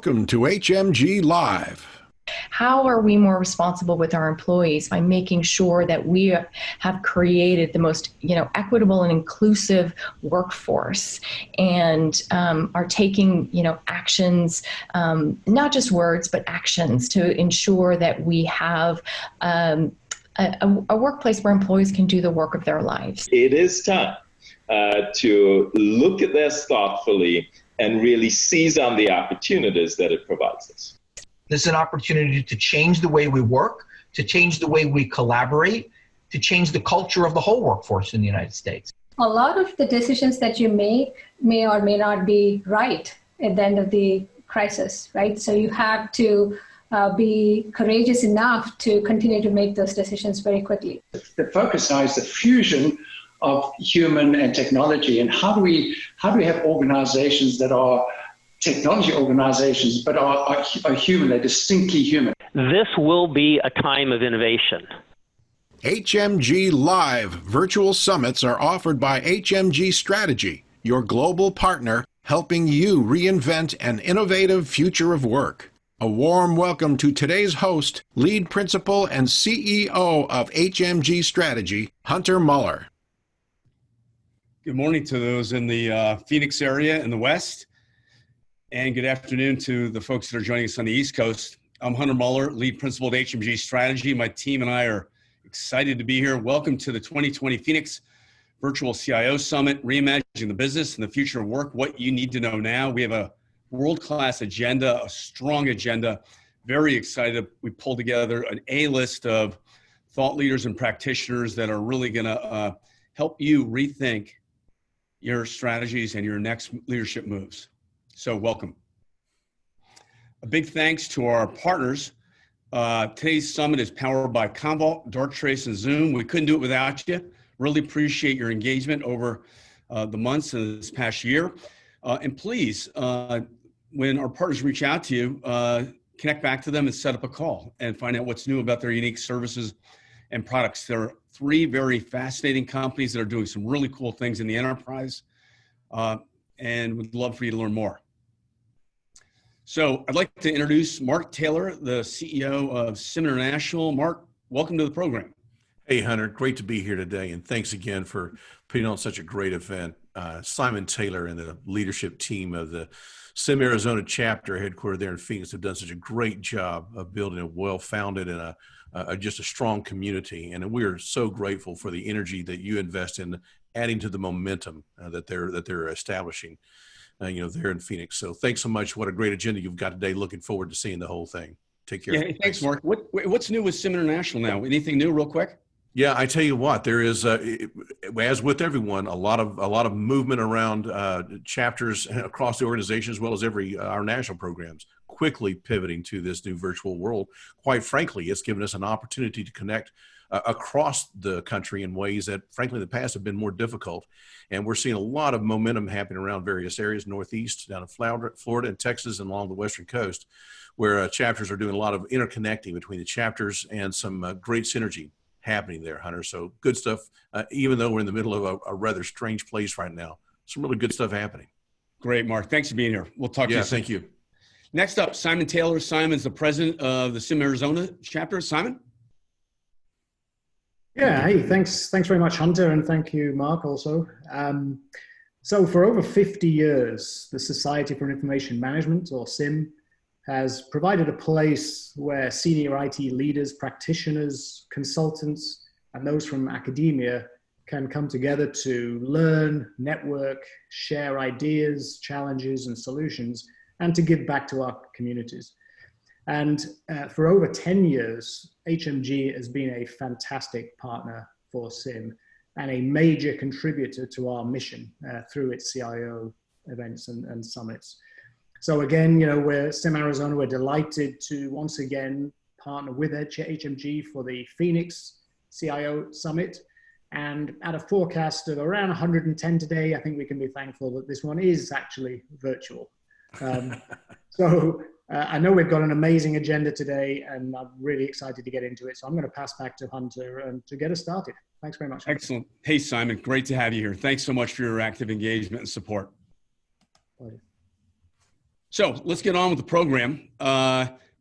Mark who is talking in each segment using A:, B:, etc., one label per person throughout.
A: Welcome to HMG Live.
B: How are we more responsible with our employees by making sure that we have created the most, equitable and inclusive workforce, and are taking, actions, not just words, but actions to ensure that we have a workplace where employees can do the work of their lives.
C: It is time to look at this thoughtfully and really seize on the opportunities that it provides us.
D: This is an opportunity to change the way we work, to change the way we collaborate, to change the culture of the whole workforce in the United States.
E: A lot of the decisions that you make may or may not be right at the end of the crisis, right? So you have to be courageous enough to continue to make those decisions very quickly.
F: The focus now is the fusion of human and technology, and how do we have organizations that are technology organizations but are human, they're distinctly human.
G: This will be a time of innovation.
A: HMG Live virtual summits are offered by HMG Strategy, your global partner helping you reinvent an innovative future of work. A warm welcome to today's host, lead principal and CEO of HMG Strategy, Hunter Muller.
H: Good morning to those in the Phoenix area in the West, and good afternoon to the folks that are joining us on the East Coast. I'm Hunter Muller, lead principal at HMG Strategy. My team and I are excited to be here. Welcome to the 2020 Phoenix Virtual CIO Summit, Reimagining the Business and the Future of Work, what you need to know now. We have a world-class agenda, a strong agenda. Very excited. We pulled together an A-list of thought leaders and practitioners that are really going to help you rethink your strategies and your next leadership moves. So welcome. A big thanks to our partners. Today's summit is powered by Commvault, Darktrace, and Zoom. We couldn't do it without you. Really appreciate your engagement over the months of this past year. And please, when our partners reach out to you, connect back to them and set up a call and find out what's new about their unique services and products. There are 3 very fascinating companies that are doing some really cool things in the enterprise, and we'd love for you to learn more. So I'd like to introduce Mark Taylor, the CEO of SIM International. Mark, welcome to the program.
I: Hey, Hunter, great to be here today, and thanks again for putting on such a great event. Simon Taylor and the leadership team of the SIM Arizona chapter headquartered there in Phoenix have done such a great job of building a well-founded and just a strong community. And we are so grateful for the energy that you invest in adding to the momentum that they're establishing, there in Phoenix. So thanks so much. What a great agenda you've got today. Looking forward to seeing the whole thing. Take care.
H: Yeah, thanks, Mark. What's new with SIM International now? Anything new, real quick?
I: Yeah, I tell you what, there is, as with everyone, a lot of movement around chapters across the organization, as well as our national programs, quickly pivoting to this new virtual world. Quite frankly, it's given us an opportunity to connect across the country in ways that, frankly, in the past have been more difficult. And we're seeing a lot of momentum happening around various areas, Northeast, down in Florida and Texas, and along the Western coast, where chapters are doing a lot of interconnecting between the chapters and some great synergy happening there, Hunter. So good stuff, even though we're in the middle of a rather strange place right now. Some really good stuff happening.
H: Great, Mark. Thanks for being here. We'll talk to you soon.
I: Thank you.
H: Next up, Simon Taylor. Simon's the president of the SIM Arizona chapter. Simon?
J: Yeah, hey, thanks very much, Hunter, and thank you, Mark, also. So for over 50 years, the Society for Information Management, or SIM, has provided a place where senior IT leaders, practitioners, consultants, and those from academia can come together to learn, network, share ideas, challenges, and solutions, and to give back to our communities. And for over 10 years, HMG has been a fantastic partner for SIM and a major contributor to our mission through its CIO events and summits. So again, we're SIM Arizona, we're delighted to once again partner with HMG for the Phoenix CIO Summit. And at a forecast of around 110 today, I think we can be thankful that this one is actually virtual. So I know we've got an amazing agenda today, and I'm really excited to get into it. So I'm going to pass back to Hunter and to get us started. Thanks very much.
H: Excellent. Hey, Simon, great to have you here. Thanks so much for your active engagement and support.
J: Pleasure.
H: So let's get on with the program.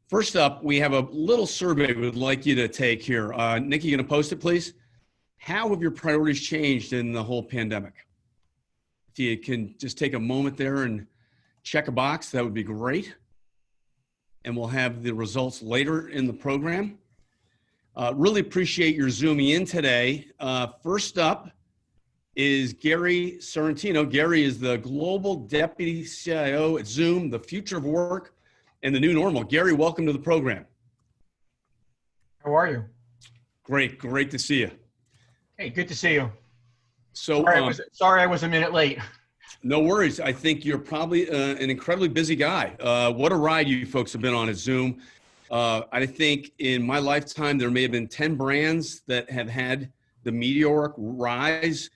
H: First up, we have a little survey we'd like you to take here. Nikki, you going to post it, please? How have your priorities changed in the whole pandemic? If you can just take a moment there and check a box, that would be great. And we'll have the results later in the program. Really appreciate your zooming in today. First up is Gary Sorrentino. Gary is the Global Deputy CIO at Zoom, the future of work and the new normal. Gary, welcome to the program.
D: How are you?
H: Great to see you.
D: Hey, good to see you.
H: So
D: sorry I was a minute late.
H: No worries. I think you're probably an incredibly busy guy. What a ride you folks have been on at Zoom. I think in my lifetime, there may have been 10 brands that have had the meteoric rise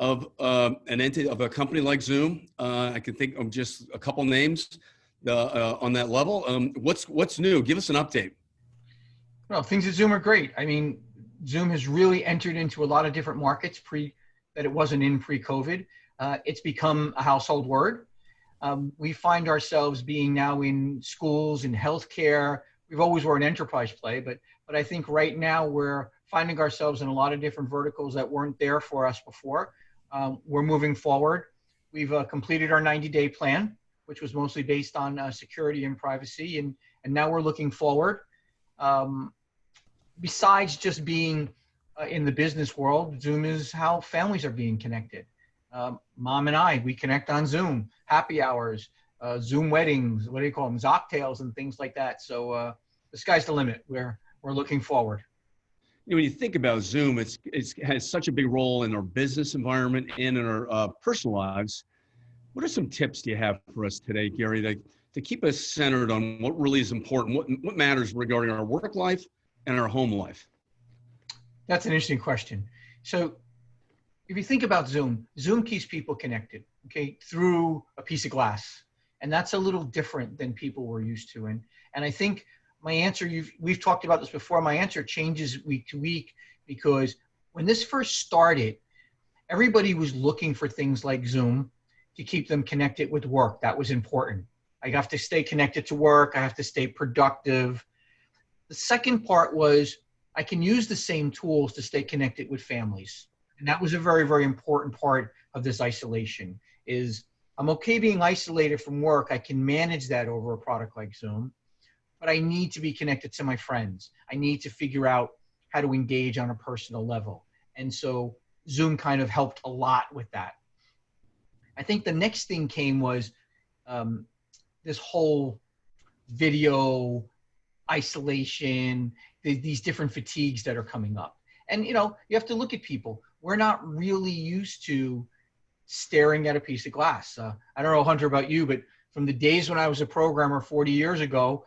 H: of an entity, of a company like Zoom. I can think of just a couple names on that level. What's new? Give us an update.
D: Well, things at Zoom are great. I mean, Zoom has really entered into a lot of different markets that it wasn't in pre-COVID. It's become a household word. We find ourselves being now in schools and healthcare. We've always were an enterprise play, but I think right now we're finding ourselves in a lot of different verticals that weren't there for us before. We're moving forward. We've completed our 90-day plan, which was mostly based on security and privacy, and now we're looking forward. Besides just being in the business world, Zoom is how families are being connected. Mom and I, we connect on Zoom, happy hours, Zoom weddings, what do you call them, Zocktails and things like that. So the sky's the limit. We're looking forward.
H: You know, when you think about Zoom, it has such a big role in our business environment and in our personal lives. What are some tips do you have for us today, Gary, to keep us centered on what really is important, what matters regarding our work life and our home life?
D: That's an interesting question. So if you think about Zoom keeps people connected, okay, through a piece of glass. And that's a little different than people were used to. And I think my answer, we've talked about this before, my answer changes week to week, because when this first started, everybody was looking for things like Zoom to keep them connected with work. That was important. I have to stay connected to work. I have to stay productive. The second part was I can use the same tools to stay connected with families. And that was a very, very important part of this isolation is I'm okay being isolated from work. I can manage that over a product like Zoom, but I need to be connected to my friends. I need to figure out how to engage on a personal level. And so Zoom kind of helped a lot with that. I think the next thing came was this whole video isolation, these different fatigues that are coming up. And, you know, you have to look at people. We're not really used to staring at a piece of glass. I don't know, Hunter, about you, but from the days when I was a programmer 40 years ago,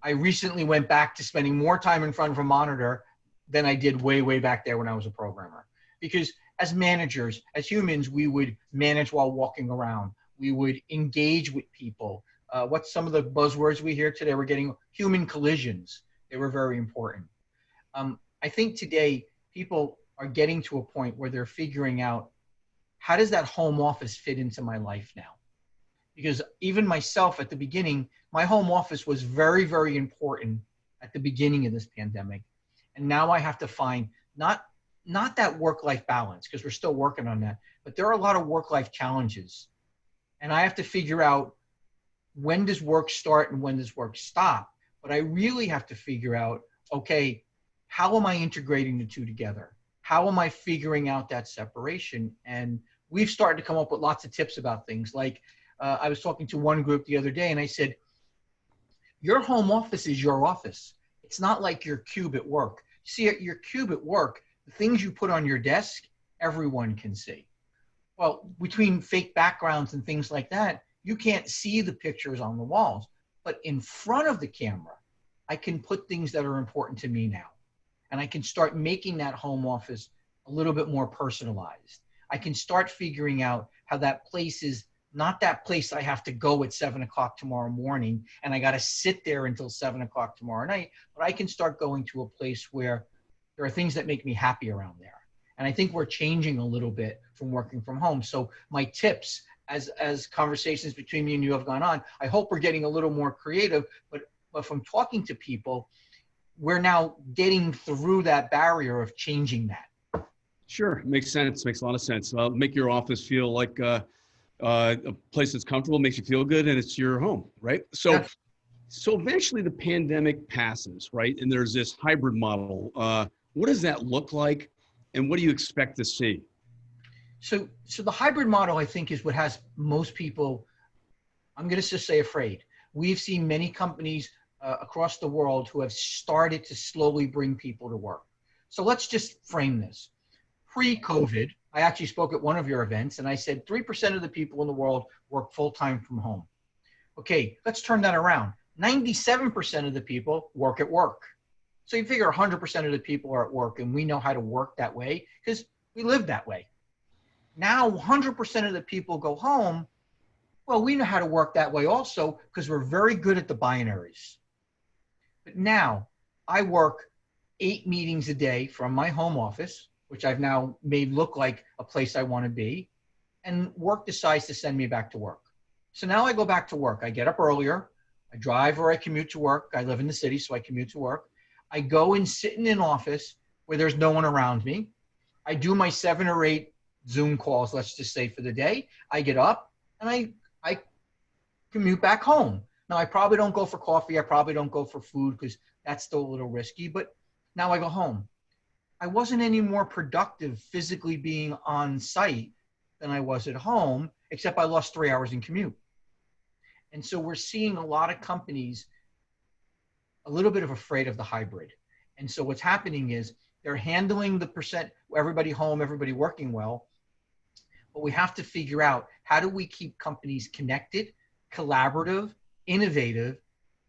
D: I recently went back to spending more time in front of a monitor than I did way, way back there when I was a programmer. Because as managers, as humans, we would manage while walking around. We would engage with people. What's some of the buzzwords we hear today? We're getting human collisions. They were very important. I think today people are getting to a point where they're figuring out, how does that home office fit into my life now? Because even myself at the beginning, my home office was very, very important at the beginning of this pandemic. And now I have to find not that work-life balance, because we're still working on that, but there are a lot of work-life challenges. And I have to figure out, when does work start and when does work stop? But I really have to figure out, okay, how am I integrating the two together? How am I figuring out that separation? And we've started to come up with lots of tips about things. Like I was talking to one group the other day and I said, your home office is your office. It's not like your cube at work. See, at your cube at work, the things you put on your desk, everyone can see. Well, between fake backgrounds and things like that, you can't see the pictures on the walls. But in front of the camera, I can put things that are important to me now. And I can start making that home office a little bit more personalized. I can start figuring out how that place is not that place I have to go at 7 o'clock tomorrow morning and I got to sit there until 7 o'clock tomorrow night, but I can start going to a place where there are things that make me happy around there. And I think we're changing a little bit from working from home. So my tips as conversations between me and you have gone on, I hope we're getting a little more creative, but from talking to people, we're now getting through that barrier of changing that.
H: Sure, makes sense. Makes a lot of sense. Make your office feel like a place that's comfortable, makes you feel good, and it's your home, right? So,
D: Yeah.
H: so eventually the pandemic passes, right? And there's this hybrid model. What does that look like, and what do you expect to see?
D: So the hybrid model, I think, is what has most people, I'm going to just say, afraid. We've seen many companies across the world who have started to slowly bring people to work. So let's just frame this. Pre-COVID, I actually spoke at one of your events, and I said 3% of the people in the world work full-time from home. Okay, let's turn that around. 97% of the people work at work. So you figure 100% of the people are at work, and we know how to work that way because we live that way. Now 100% of the people go home. Well, we know how to work that way also because we're very good at the binaries. But now I work 8 meetings a day from my home office, which I've now made look like a place I want to be, and work decides to send me back to work. So now I go back to work. I get up earlier. I drive or I commute to work. I live in the city, so I commute to work. I go and sit in an office where there's no one around me. I do my 7 or 8 Zoom calls, let's just say, for the day. I get up and I commute back home. Now, I probably don't go for coffee. I probably don't go for food because that's still a little risky, but now I go home. I wasn't any more productive physically being on site than I was at home, except I lost 3 hours in commute. And so we're seeing a lot of companies a little bit of afraid of the hybrid. And so what's happening is they're handling the percent, everybody home, everybody working well, but we have to figure out how do we keep companies connected, collaborative, innovative,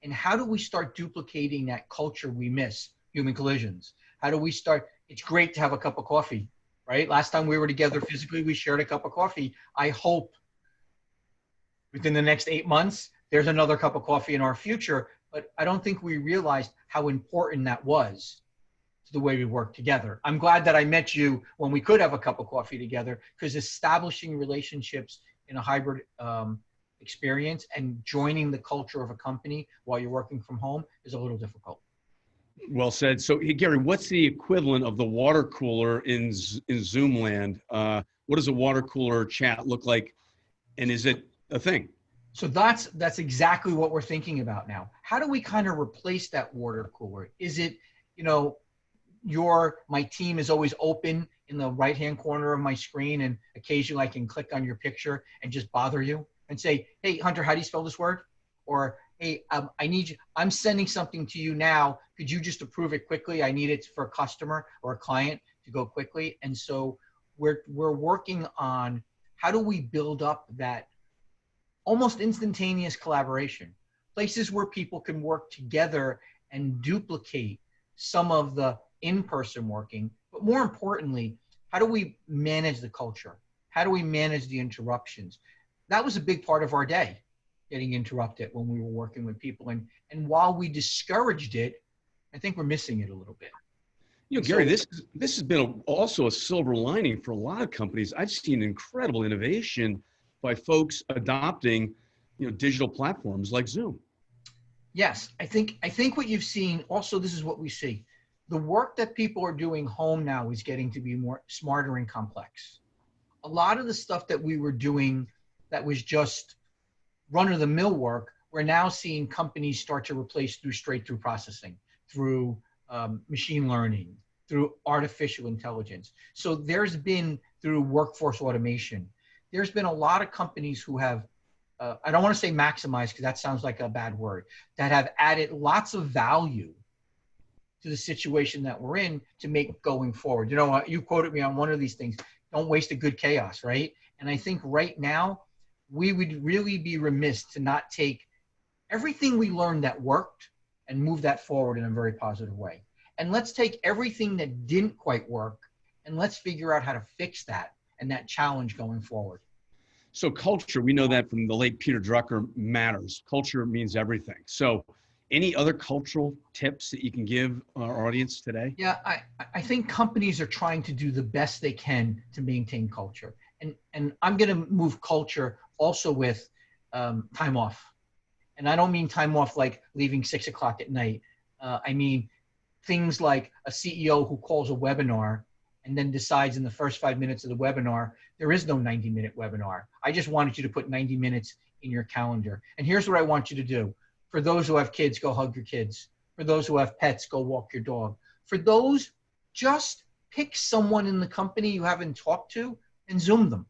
D: and how do we start duplicating that culture we miss, human collisions? How do we start? It's great to have a cup of coffee, right? Last time we were together physically, we shared a cup of coffee. I hope within the next 8 months, there's another cup of coffee in our future, but I don't think we realized how important that was to the way we work together. I'm glad that I met you when we could have a cup of coffee together, because establishing relationships in a hybrid experience and joining the culture of a company while you're working from home is a little difficult.
H: Well said. So, hey, Gary, what's the equivalent of the water cooler in Zoom land? What does a water cooler chat look like, and is it a thing?
D: So that's exactly what we're thinking about now. How do we kind of replace that water cooler? Is it, my team is always open in the right-hand corner of my screen, and occasionally I can click on your picture and just bother you and say, hey, Hunter, how do you spell this word? Or, hey, I need you, I'm sending something to you now. Could you just approve it quickly? I need it for a customer or a client to go quickly. And so we're working on how do we build up that almost instantaneous collaboration, places where people can work together and duplicate some of the in-person working. But more importantly, how do we manage the culture? How do we manage the interruptions? That was a big part of our day, getting interrupted when we were working with people. And while we discouraged it, I think we're missing it a little bit.
H: Gary, this has been also a silver lining for a lot of companies. I've seen incredible innovation by folks adopting, digital platforms like Zoom.
D: Yes, I think what you've seen also, this is what we see. The work that people are doing home now is getting to be more smarter and complex. A lot of the stuff that we were doing that was just run-of-the-mill work, we're now seeing companies start to replace through straight-through processing, through machine learning, through artificial intelligence. So there's been, through workforce automation, there's been a lot of companies who have, I don't want to say maximized because that sounds like a bad word, that have added lots of value to the situation that we're in to make going forward. You quoted me on one of these things, don't waste a good chaos, right? And I think right now, we would really be remiss to not take everything we learned that worked and move that forward in a very positive way. And let's take everything that didn't quite work and let's figure out how to fix that and that challenge going forward.
H: So culture, we know that from the late Peter Drucker, matters. Culture means everything. So any other cultural tips that you can give our audience today?
D: Yeah, I think companies are trying to do the best they can to maintain culture. And I'm going to move culture also with time off. And I don't mean time off like leaving 6 o'clock at night. I mean things like a CEO who calls a webinar and then decides in the first 5 minutes of the webinar, there is no 90-minute webinar. I just wanted you to put 90 minutes in your calendar. And here's what I want you to do. For those who have kids, go hug your kids. For those who have pets, go walk your dog. For those, just pick someone in the company you haven't talked to and Zoom them.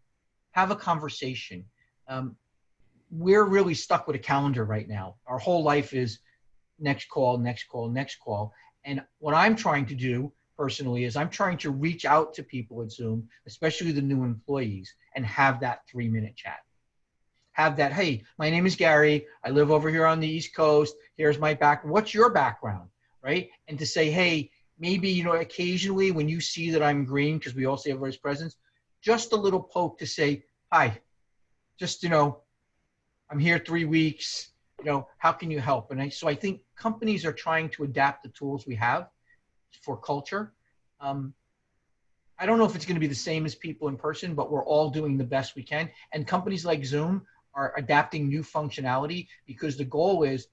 D: Have a conversation. We're really stuck with a calendar right now. Our whole life is next call, next call, next call. And what I'm trying to do personally is I'm trying to reach out to people at Zoom, especially the new employees, and have that 3-minute chat. Have that, hey, my name is Gary. I live over here on the East Coast. Here's my background. What's your background, right? And to say, hey, maybe, you know, occasionally when you see that I'm green, because we all see everybody's presence, just a little poke to say, hi, just, you know, I'm here 3 weeks, you know, how can you help? And so I think companies are trying to adapt the tools we have for culture. I don't know if it's going to be the same as people in person, but we're all doing the best we can. And companies like Zoom are adapting new functionality because the goal is,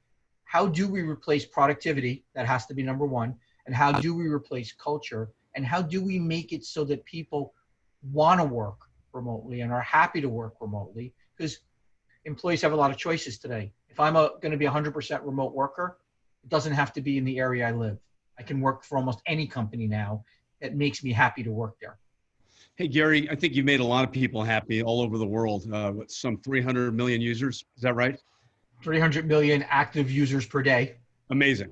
D: how do we replace productivity? That has to be number one. And how do we replace culture? And how do we make it so that people want to work remotely and are happy to work remotely? Because employees have a lot of choices today. If I'm going to be 100% remote worker, it doesn't have to be in the area I live. I can work for almost any company now that makes me happy to work there.
H: Hey, Gary, I think you've made a lot of people happy all over the world. With some 300 million users, is that right?
D: 300 million active users per day.
H: Amazing,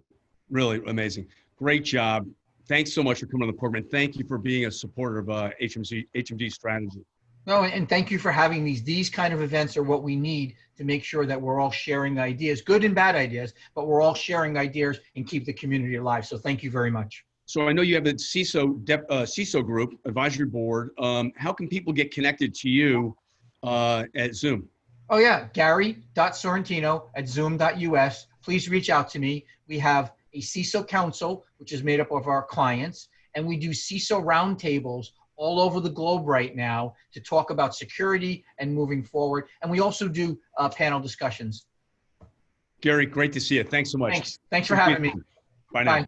H: really amazing. Great job. Thanks so much for coming on the program. Thank you for being a supporter of HMG strategy.
D: No, and thank you for having these. These kind of events are what we need to make sure that we're all sharing ideas, good and bad ideas, but we're all sharing ideas and keep the community alive. So thank you very much.
H: So I know you have a CISO group, advisory board. How can people get connected to you at Zoom?
D: Oh yeah, Gary.Sorrentino@zoom.us. Please reach out to me. We have a CISO council, which is made up of our clients, and we do CISO roundtables all over the globe right now to talk about security and moving forward. And we also do panel discussions.
H: Gary, great to see you. Thanks so much.
D: Thanks for having me.
H: Bye now. Bye.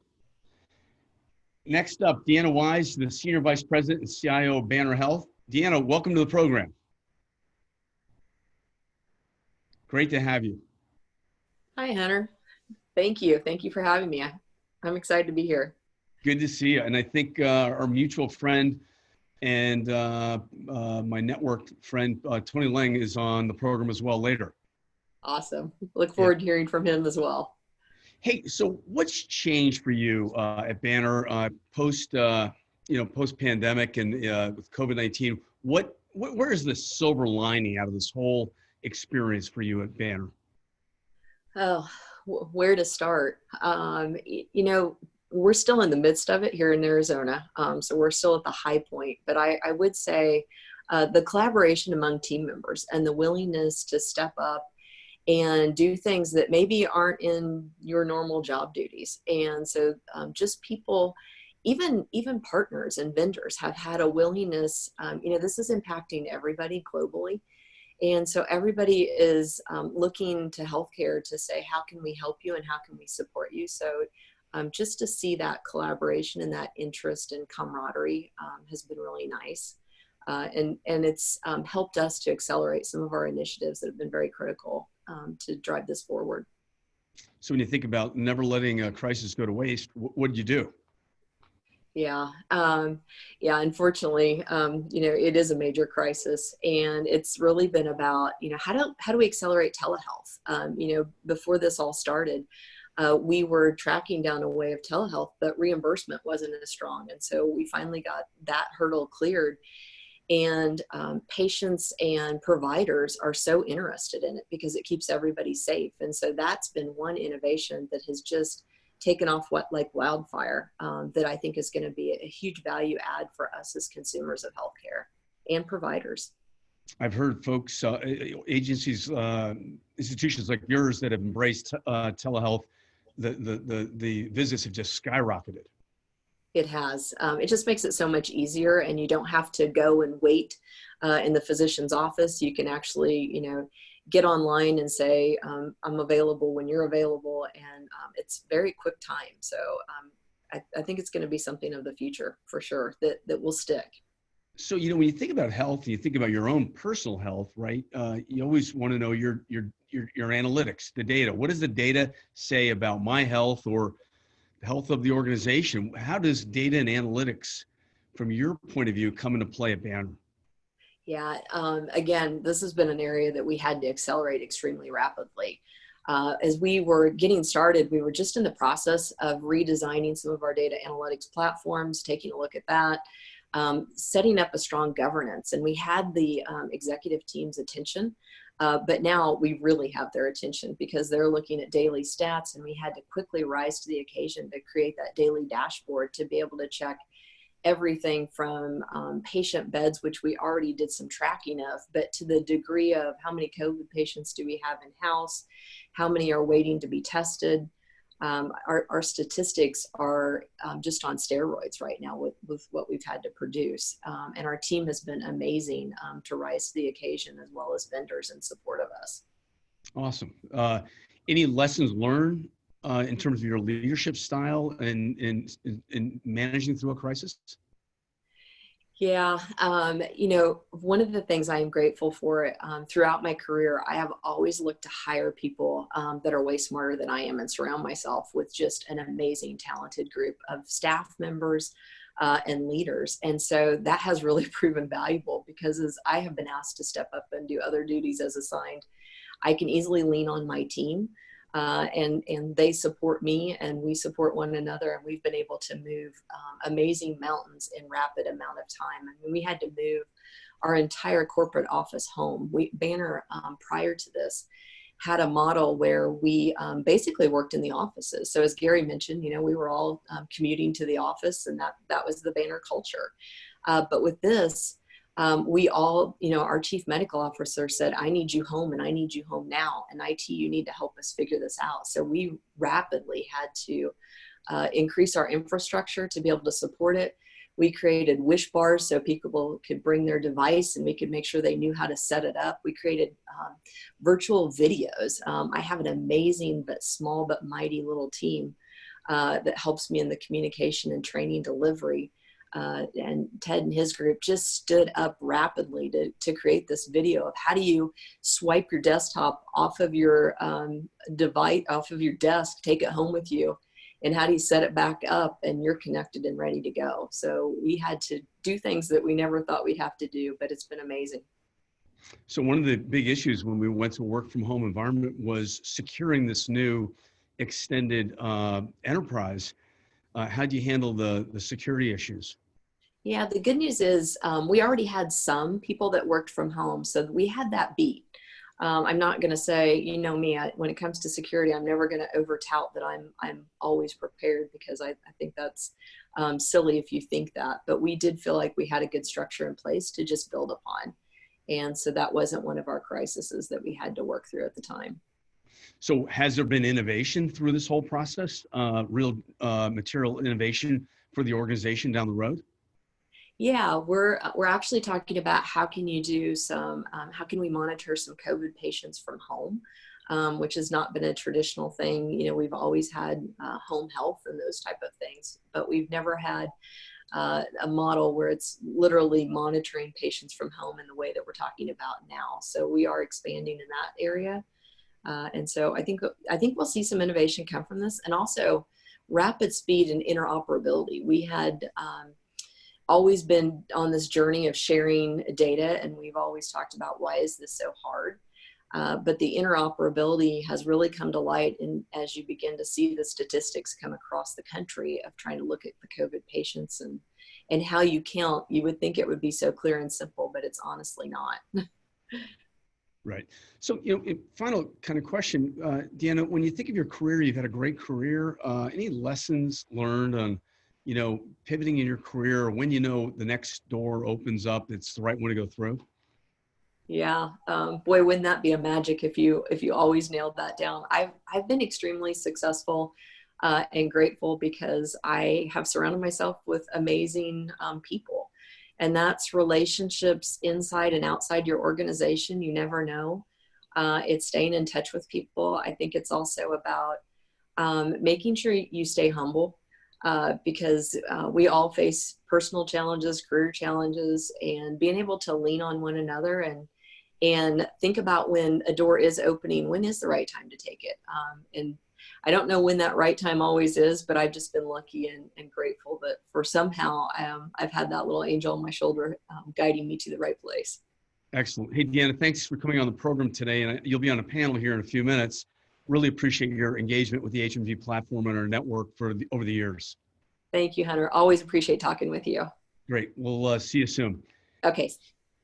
H: Next up, Deanna Wise, the Senior Vice President and CIO of Banner Health. Deanna, welcome to the program. Great to have you.
K: Hi, Hunter. Thank you. Thank you for having me. I'm excited to be here.
H: Good to see you. And I think our mutual friend and my network friend, Tony Lang, is on the program as well later.
K: Awesome. Look forward to hearing from him as well.
H: Hey, so what's changed for you at Banner post-pandemic and with COVID-19? Where is the silver lining out of this whole experience for you at Banner?
K: Oh, where to start? You know, we're still in the midst of it here in Arizona, so we're still at the high point. But I would say the collaboration among team members and the willingness to step up and do things that maybe aren't in your normal job duties. And so just people, even partners and vendors have had a willingness, you know, this is impacting everybody globally. And so everybody is looking to healthcare to say, how can we help you and how can we support you? So just to see that collaboration and that interest and camaraderie has been really nice. And it's helped us to accelerate some of our initiatives that have been very critical to drive this forward.
H: So when you think about never letting a crisis go to waste, what did you do?
K: Yeah, unfortunately, you know, it is a major crisis, and it's really been about, you know, how do we accelerate telehealth? You know, before this all started, we were tracking down a way of telehealth, but reimbursement wasn't as strong. And so we finally got that hurdle cleared. And patients and providers are so interested in it because it keeps everybody safe. And so that's been one innovation that has just taken off like wildfire that I think is going to be a huge value add for us as consumers of healthcare and providers.
H: I've heard folks, agencies, institutions like yours that have embraced telehealth, the visits have just skyrocketed.
K: It has. It just makes it so much easier, and you don't have to go and wait in the physician's office. You can actually, get online and say, I'm available when you're available, and it's very quick time. So I think it's going to be something of the future for sure that will stick.
H: So, when you think about health, and you think about your own personal health, right? You always want to know your analytics, the data. What does the data say about my health or the health of the organization? How does data and analytics, from your point of view, come into play at Banner?
K: Yeah, again, this has been an area that we had to accelerate extremely rapidly. As we were getting started, we were just in the process of redesigning some of our data analytics platforms, taking a look at that, setting up a strong governance. And we had the executive team's attention, but now we really have their attention because they're looking at daily stats, and we had to quickly rise to the occasion to create that daily dashboard to be able to check everything from patient beds, which we already did some tracking of, but to the degree of how many COVID patients do we have in house, how many are waiting to be tested. Our statistics are just on steroids right now with what we've had to produce. And our team has been amazing to rise to the occasion, as well as vendors in support of us.
H: Awesome. Any lessons learned in terms of your leadership style and in managing through a crisis?
K: Yeah, one of the things I am grateful for throughout my career, I have always looked to hire people that are way smarter than I am and surround myself with just an amazing, talented group of staff members and leaders. And so that has really proven valuable because as I have been asked to step up and do other duties as assigned, I can easily lean on my team. And they support me and we support one another, and we've been able to move amazing mountains in rapid amount of time. I mean, we had to move our entire corporate office home. Banner, prior to this, had a model where we basically worked in the offices. So as Gary mentioned, we were all commuting to the office, and that was the Banner culture. But with this, we all, our chief medical officer said, I need you home and I need you home now. And IT, you need to help us figure this out. So we rapidly had to increase our infrastructure to be able to support it. We created wish bars so people could bring their device and we could make sure they knew how to set it up. We created virtual videos. I have an amazing but small but mighty little team that helps me in the communication and training delivery. And Ted and his group just stood up rapidly to create this video of how do you swipe your desktop off of your device, off of your desk, take it home with you, and how do you set it back up and you're connected and ready to go. So we had to do things that we never thought we'd have to do, but it's been amazing.
H: So one of the big issues when we went to work from home environment was securing this new extended enterprise. How do you handle the security issues?
K: Yeah, the good news is we already had some people that worked from home, so we had that beat. I'm not going to say, me, when it comes to security, I'm never going to over tout that I'm always prepared, because I think that's silly if you think that. But we did feel like we had a good structure in place to just build upon. And so that wasn't one of our crises that we had to work through at the time.
H: So has there been innovation through this whole process, real material innovation for the organization down the road?
K: Yeah, we're actually talking about how can you do how can we monitor some COVID patients from home, which has not been a traditional thing. We've always had home health and those type of things, but we've never had a model where it's literally monitoring patients from home in the way that we're talking about now. So we are expanding in that area. And so I think we'll see some innovation come from this, and also rapid speed and interoperability. We had always been on this journey of sharing data, and we've always talked about why is this so hard. But the interoperability has really come to light, and as you begin to see the statistics come across the country of trying to look at the COVID patients and how you count, you would think it would be so clear and simple, but it's honestly not.
H: Right. So, final kind of question, Deanna, when you think of your career, you've had a great career. Any lessons learned on, pivoting in your career, or when the next door opens up, it's the right one to go through?
K: Yeah, boy, wouldn't that be a magic if you always nailed that down. I've been extremely successful and grateful because I have surrounded myself with amazing people. And that's relationships inside and outside your organization. You never know. It's staying in touch with people. I think it's also about making sure you stay humble, because we all face personal challenges, career challenges, and being able to lean on one another and think about when a door is opening, when is the right time to take it. And I don't know when that right time always is, but I've just been lucky and grateful that for somehow I've had that little angel on my shoulder guiding me to the right place.
H: Excellent. Hey, Deanna, thanks for coming on the program today. And you'll be on a panel here in a few minutes. Really appreciate your engagement with the HMG platform and our network over the years.
K: Thank you, Hunter. Always appreciate talking with you.
H: Great. We'll see you soon.
K: Okay.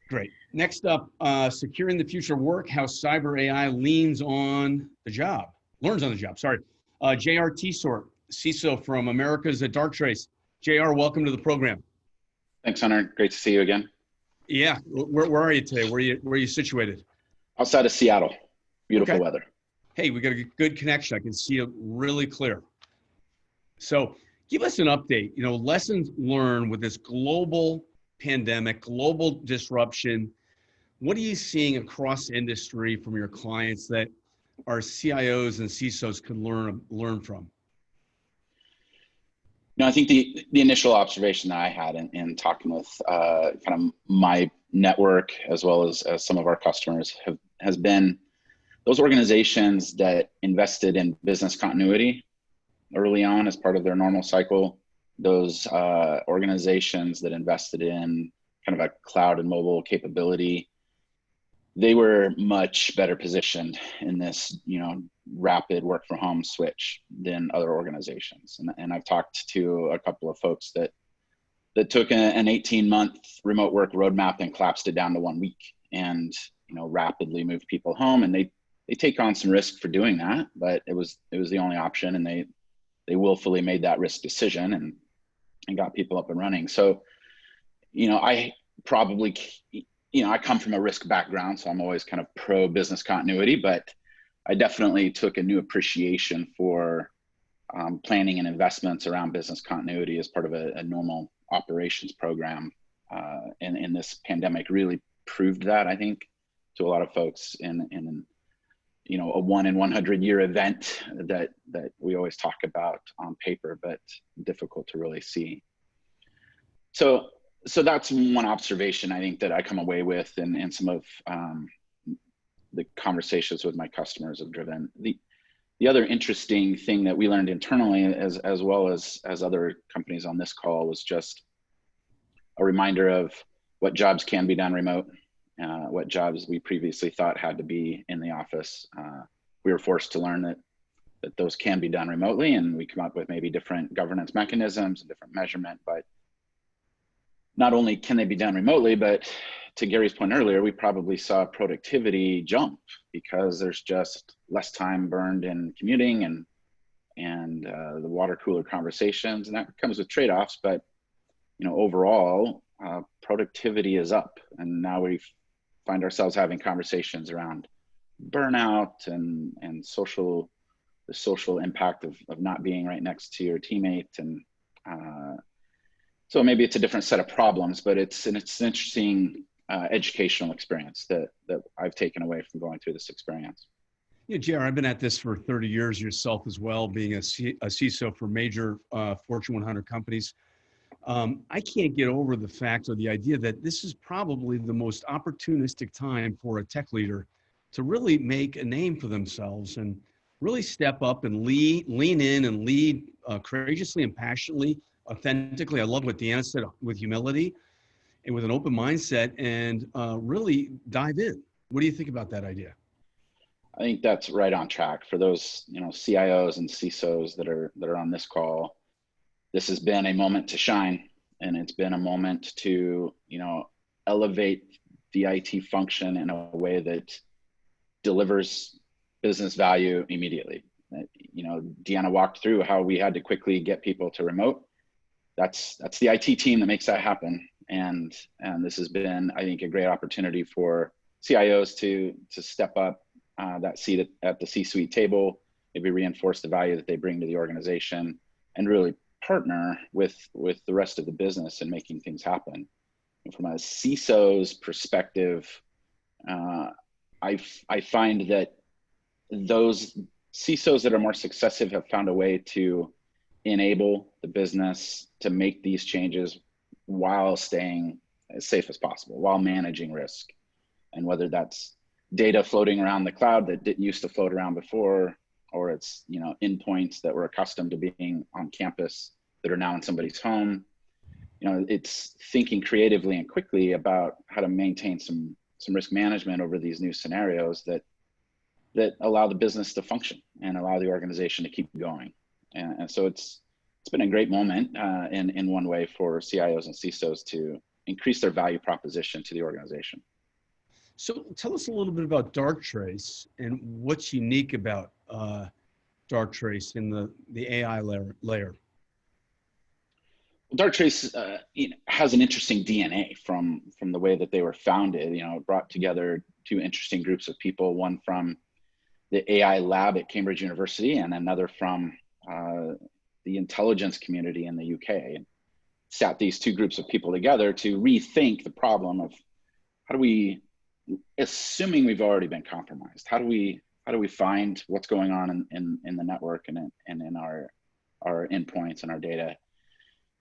H: Great. Next up, securing the future of work, how cyber AI leans on the job, learns on the job. Sorry. JR Tsort, CISO from America's Darktrace. JR, welcome to the program.
L: Thanks, Hunter. Great to see you again.
H: Yeah. Where are you today? Where are you situated?
L: Outside of Seattle. Beautiful weather.
H: Hey, we got a good connection. I can see it really clear. So give us an update, lessons learned with this global pandemic, global disruption. What are you seeing across industry from your clients that our CIOs and CISOs could learn from?
L: No, I think the initial observation that I had in talking with kind of my network as well as some of our customers has been those organizations that invested in business continuity early on as part of their normal cycle, those organizations that invested in kind of a cloud and mobile capability, they were much better positioned in this, rapid work from home switch than other organizations. And I've talked to a couple of folks that took an 18-month remote work roadmap and collapsed it down to 1 week and, rapidly moved people home. And they take on some risk for doing that, but it was the only option. And they willfully made that risk decision and got people up and running. So, I probably, I come from a risk background, so I'm always kind of pro business continuity, but I definitely took a new appreciation for planning and investments around business continuity as part of a normal operations program. And this pandemic really proved that, I think, to a lot of folks in a 1 in 100 year event that we always talk about on paper, but difficult to really see. So that's one observation I think that I come away with, and some of the conversations with my customers have driven. The other interesting thing that we learned internally, as well as other companies on this call, was just a reminder of what jobs can be done remote, what jobs we previously thought had to be in the office. We were forced to learn that those can be done remotely, and we come up with maybe different governance mechanisms and different measurement, but not only can they be done remotely, but to Gary's point earlier, we probably saw productivity jump because there's just less time burned in commuting and the water cooler conversations, and that comes with trade-offs. But overall, productivity is up, and now we find ourselves having conversations around burnout and the social impact of not being right next to your teammate, and so maybe it's a different set of problems, but it's an interesting educational experience that I've taken away from going through this experience.
H: Yeah, JR, I've been at this for 30 years yourself as well, being a CISO for major Fortune 100 companies. I can't get over the fact or the idea that this is probably the most opportunistic time for a tech leader to really make a name for themselves and really step up and lean in and lead courageously and passionately, authentically. I love what Deanna said, with humility and with an open mindset, and really dive in. What do you think about that idea?
L: I think that's right on track for those, CIOs and CISOs that are on this call. This has been a moment to shine, and it's been a moment to, elevate the IT function in a way that delivers business value immediately. Deanna walked through how we had to quickly get people to remote. That's the IT team that makes that happen. And this has been, I think, a great opportunity for CIOs to step up that seat at the C-suite table, maybe reinforce the value that they bring to the organization, and really partner with the rest of the business in making things happen. And from a CISO's perspective, I find that those CISOs that are more successive have found a way to enable the business to make these changes while staying as safe as possible, while managing risk. And whether that's data floating around the cloud that didn't used to float around before, or it's, you know, endpoints that were accustomed to being on campus that are now in somebody's home. You know, it's thinking creatively and quickly about how to maintain some risk management over these new scenarios that allow the business to function and allow the organization to keep going. And so it's been a great moment in one way for CIOs and CISOs to increase their value proposition to the organization.
H: So tell us a little bit about Darktrace and what's unique about Darktrace in the AI layer.
L: Darktrace has an interesting DNA from the way that they were founded. You know, it brought together two interesting groups of people, one from the AI lab at Cambridge University and another from the intelligence community in the UK. And sat these two groups of people together to rethink the problem of how do we, assuming we've already been compromised, how do we find what's going on in the network and in our endpoints and our data.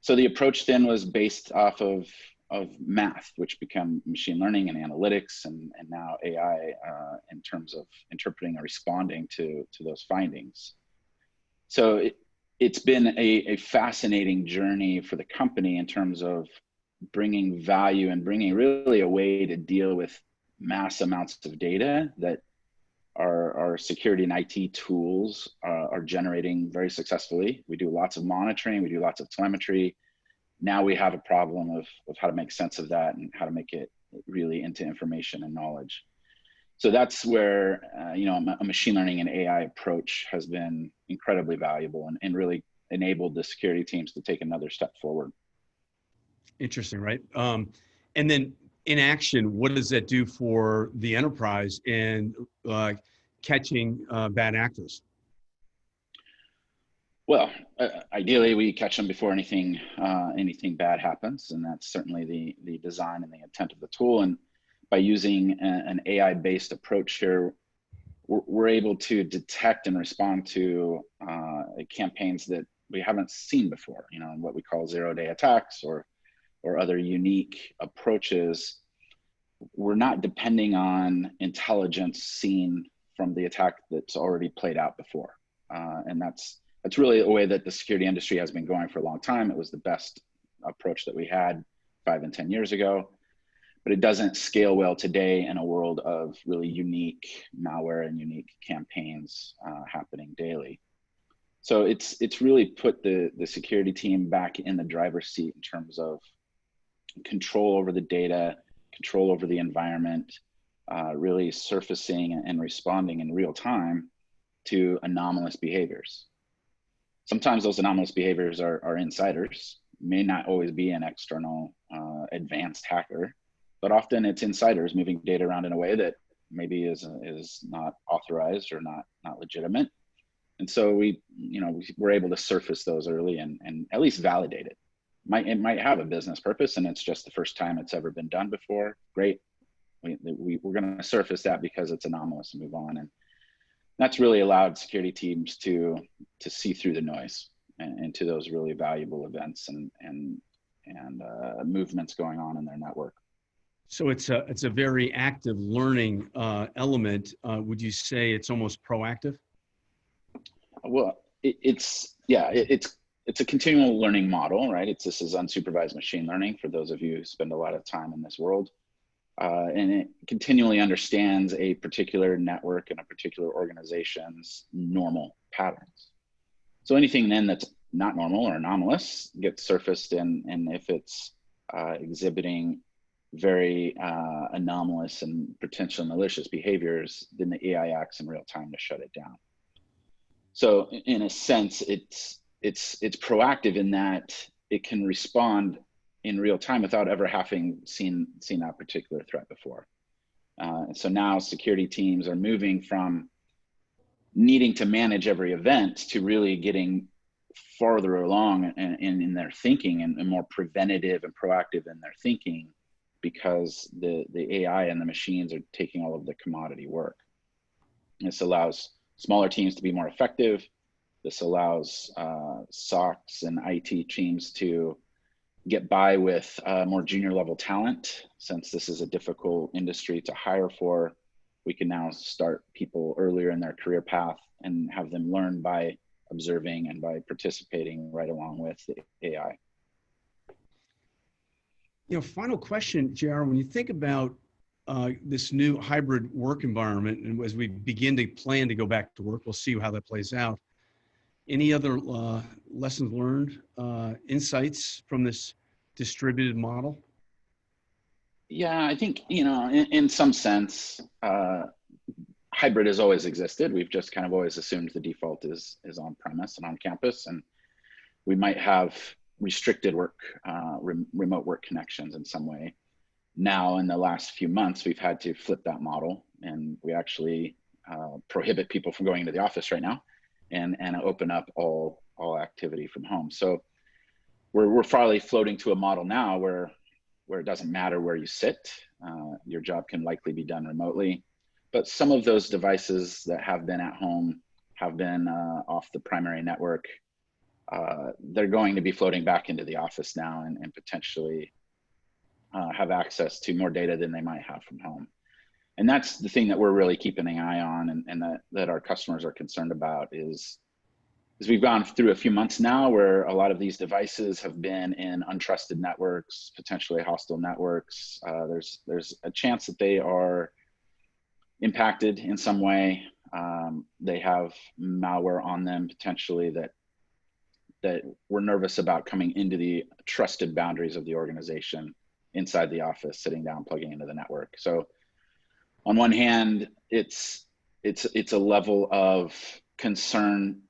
L: So the approach then was based off of math, which became machine learning and analytics, and now AI in terms of interpreting and responding to those findings. So it's been a fascinating journey for the company in terms of bringing value and bringing really a way to deal with mass amounts of data that our security and IT tools are generating very successfully. We do lots of monitoring, we do lots of telemetry. Now we have a problem of how to make sense of that and how to make it really into information and knowledge. So that's where you know, a machine learning and AI approach has been incredibly valuable and really enabled the security teams to take another step forward.
H: Interesting, right? And then in action, what does that do for the enterprise in catching bad actors?
L: Well, ideally, we catch them before anything bad happens, and that's certainly the design and the intent of the tool. And by using an AI-based approach here, we're able to detect and respond to campaigns that we haven't seen before. You know, in what we call zero-day attacks or other unique approaches. We're not depending on intelligence seen from the attack that's already played out before, and that's really a way that the security industry has been going for a long time. It was the best approach that we had 5 and 10 years ago, but it doesn't scale well today in a world of really unique malware and unique campaigns happening daily. So it's really put the security team back in the driver's seat in terms of control over the data, control over the environment, really surfacing and responding in real time to anomalous behaviors. Sometimes those anomalous behaviors are insiders, may not always be an external advanced hacker, but often it's insiders moving data around in a way that maybe is not authorized or not legitimate. And so we're able to surface those early and at least validate it. It might have a business purpose and it's just the first time it's ever been done before. Great. We're going to surface that because it's anomalous and move on. And that's really allowed security teams to see through the noise and to those really valuable events and movements going on in their network.
H: So it's a very active learning element. Would you say it's almost proactive?
L: Well, it's a continual learning model, right? This is unsupervised machine learning for those of you who spend a lot of time in this world. And it continually understands a particular network and a particular organization's normal patterns. So anything then that's not normal or anomalous gets surfaced, and if it's exhibiting very anomalous and potential malicious behaviors, then the AI acts in real time to shut it down. So in a sense, it's proactive in that it can respond in real time without ever having seen that particular threat before. So now security teams are moving from needing to manage every event to really getting farther along in their thinking and more preventative and proactive in their thinking, because the AI and the machines are taking all of the commodity work. This allows smaller teams to be more effective. This allows SOCs and IT teams to get by with more junior level talent. Since this is a difficult industry to hire for, we can now start people earlier in their career path and have them learn by observing and by participating right along with the AI.
H: You know, final question, JR, when you think about this new hybrid work environment, and as we begin to plan to go back to work, we'll see how that plays out. Any other lessons learned, insights from this distributed model?
L: Yeah, I think, you know, in some sense, hybrid has always existed. We've just kind of always assumed the default is on premise and on campus, and we might have restricted work, remote work connections in some way. Now, in the last few months, we've had to flip that model, and we actually prohibit people from going into the office right now, and open up all activity from home. So we're finally floating to a model now where it doesn't matter where you sit, your job can likely be done remotely. But some of those devices that have been at home, have been off the primary network, they're going to be floating back into the office now and potentially have access to more data than they might have from home. And that's the thing that we're really keeping an eye on, and that our customers are concerned about is we've gone through a few months now where a lot of these devices have been in untrusted networks, potentially hostile networks. There's a chance that they are impacted in some way. They have malware on them potentially that we're nervous about coming into the trusted boundaries of the organization inside the office, sitting down, plugging into the network. So on one hand, it's a level of concern,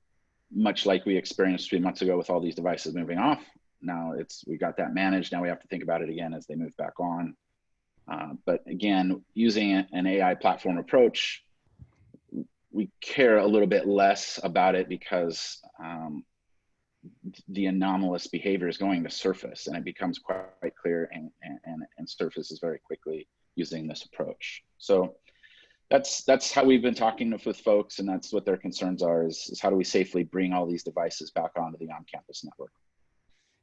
L: much like we experienced 3 months ago with all these devices moving off. Now we got that managed. Now we have to think about it again as they move back on. But again, using an AI platform approach, we care a little bit less about it because the anomalous behavior is going to surface, and it becomes quite clear and surfaces very quickly using this approach. So that's how we've been talking with folks, and that's what their concerns are, is how do we safely bring all these devices back onto the on-campus network.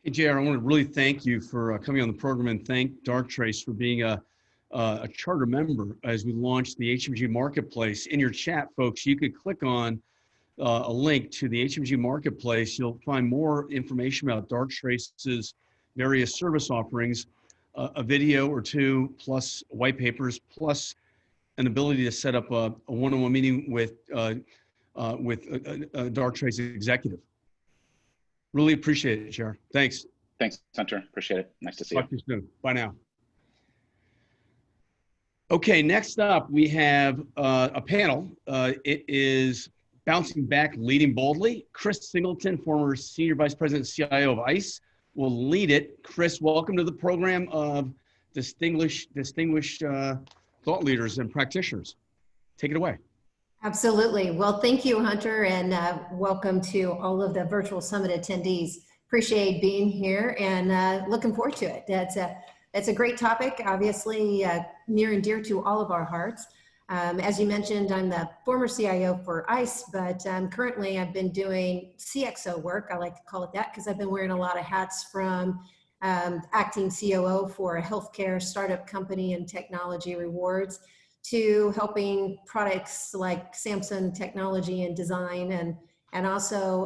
H: Hey, JR, I want to really thank you for coming on the program, and thank Darktrace for being a charter member as we launched the HMG Marketplace. In your chat, folks, you could click on a link to the HMG Marketplace. You'll find more information about Darktrace's various service offerings, a video or two, plus white papers, plus an ability to set up a one-on-one meeting with a Darktrace executive. Really appreciate it, Chair. Thanks.
L: Thanks, Hunter. Appreciate it. Nice to see you.
H: Talk to you soon. Bye now. Okay, next up, we have a panel. It is Bouncing Back, Leading Boldly. Chris Singleton, former Senior Vice President and CIO of ICE, will lead it. Chris, welcome to the program of distinguished thought leaders and practitioners. Take it away.
M: Absolutely. Well, thank you, Hunter, and welcome to all of the virtual summit attendees. Appreciate being here and looking forward to it. That's a great topic, obviously near and dear to all of our hearts. As you mentioned, I'm the former CIO for ICE, but currently I've been doing CXO work. I like to call it that because I've been wearing a lot of hats, from acting COO for a healthcare startup company and technology rewards, to helping products like Samsung technology and design, and also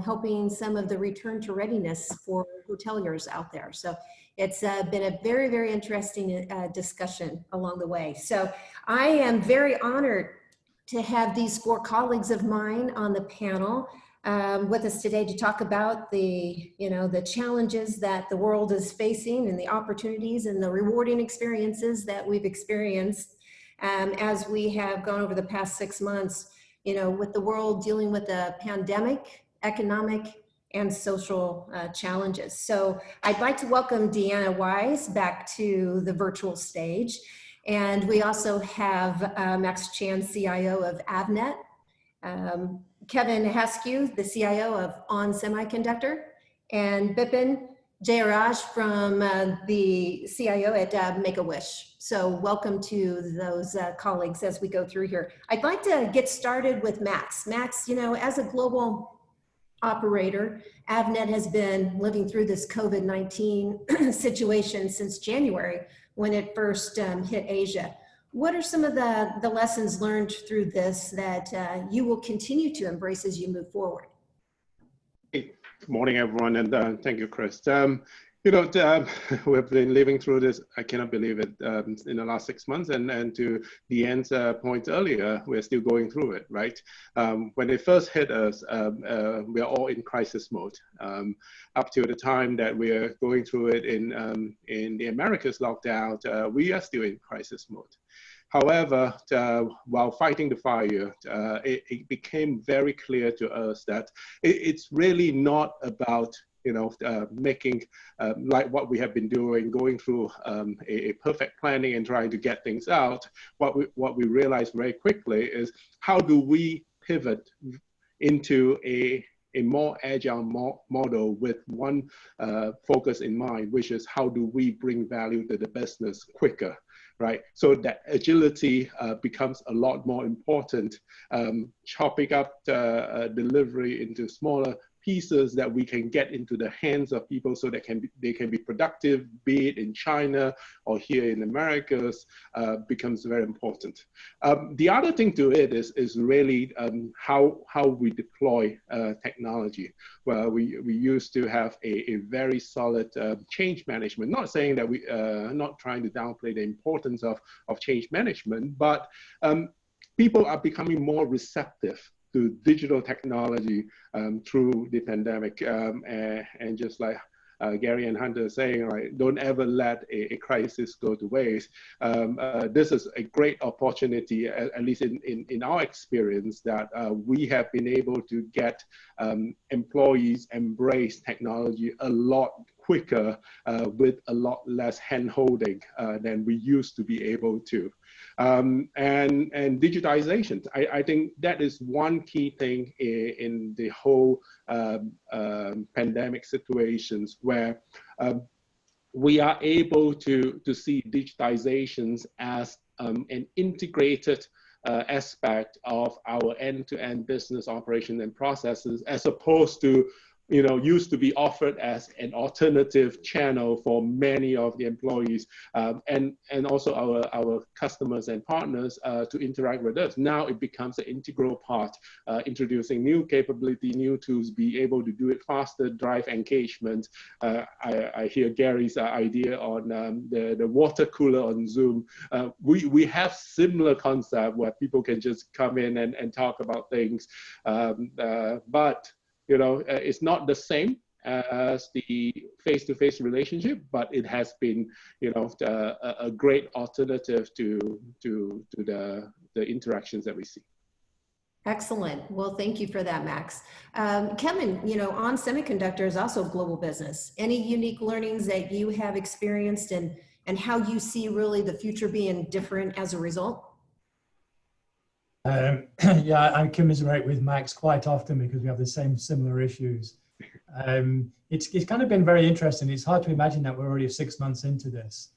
M: helping some of the return to readiness for hoteliers out there. So it's been a very, very interesting discussion along the way. So I am very honored to have these four colleagues of mine on the panel with us today to talk about the challenges that the world is facing, and the opportunities and the rewarding experiences that we've experienced as we have gone over the past 6 months, with the world dealing with a pandemic, economic, and social challenges. So I'd like to welcome Deanna Wise back to the virtual stage. And we also have Max Chan, CIO of Avnet, Kevin Haskew, the CIO of On Semiconductor, and Bipin Jayaraj from the CIO at Make-A-Wish. So welcome to those colleagues as we go through here. I'd like to get started with Max. Max, you know, as a global operator, Avnet has been living through this COVID-19 situation since January when it first hit Asia. What are some of the lessons learned through this that you will continue to embrace as you move forward?
N: Good morning, everyone, and thank you, Chris. You know, we've been living through this, I cannot believe it, in the last 6 months, and to the end point earlier, we're still going through it, right? When it first hit us, we are all in crisis mode. Up to the time that we are going through it in the Americas lockdown, we are still in crisis mode. However, while fighting the fire, it became very clear to us that it's really not about, you know, making like what we have been doing, going through a perfect planning and trying to get things out. What we realized very quickly is how do we pivot into a more agile model with one focus in mind, which is how do we bring value to the business quicker, right? So that agility becomes a lot more important, chopping up delivery into smaller pieces that we can get into the hands of people so that they can be productive, be it in China or here in Americas, becomes very important. The other thing to it is really how we deploy technology. Well, we used to have a very solid change management, not saying that we, not trying to downplay the importance of change management, but people are becoming more receptive to digital technology through the pandemic. And just like Gary and Hunter are saying, right, don't ever let a crisis go to waste. This is a great opportunity, at least in our experience, that we have been able to get employees embrace technology a lot quicker with a lot less hand-holding than we used to be able to. And digitization, I think that is one key thing in the whole pandemic situations where we are able to see digitizations as an integrated aspect of our end-to-end business operation and processes, as opposed to, you know, used to be offered as an alternative channel for many of the employees and also our customers and partners to interact with us. Now it becomes an integral part, introducing new capability, new tools, be able to do it faster, drive engagement. I hear Gary's idea on the water cooler on Zoom. We have similar concept where people can just come in and talk about things, but you know, it's not the same as the face-to-face relationship, but it has been, you know, a great alternative to the interactions that we see.
M: Excellent. Well, thank you for that, Max. Kevin, you know, On Semiconductor is also a global business. Any unique learnings that you have experienced and how you see really the future being different as a result?
O: Yeah, I commiserate with Max quite often because we have the same similar issues. It's kind of been very interesting. It's hard to imagine that we're already 6 months into this.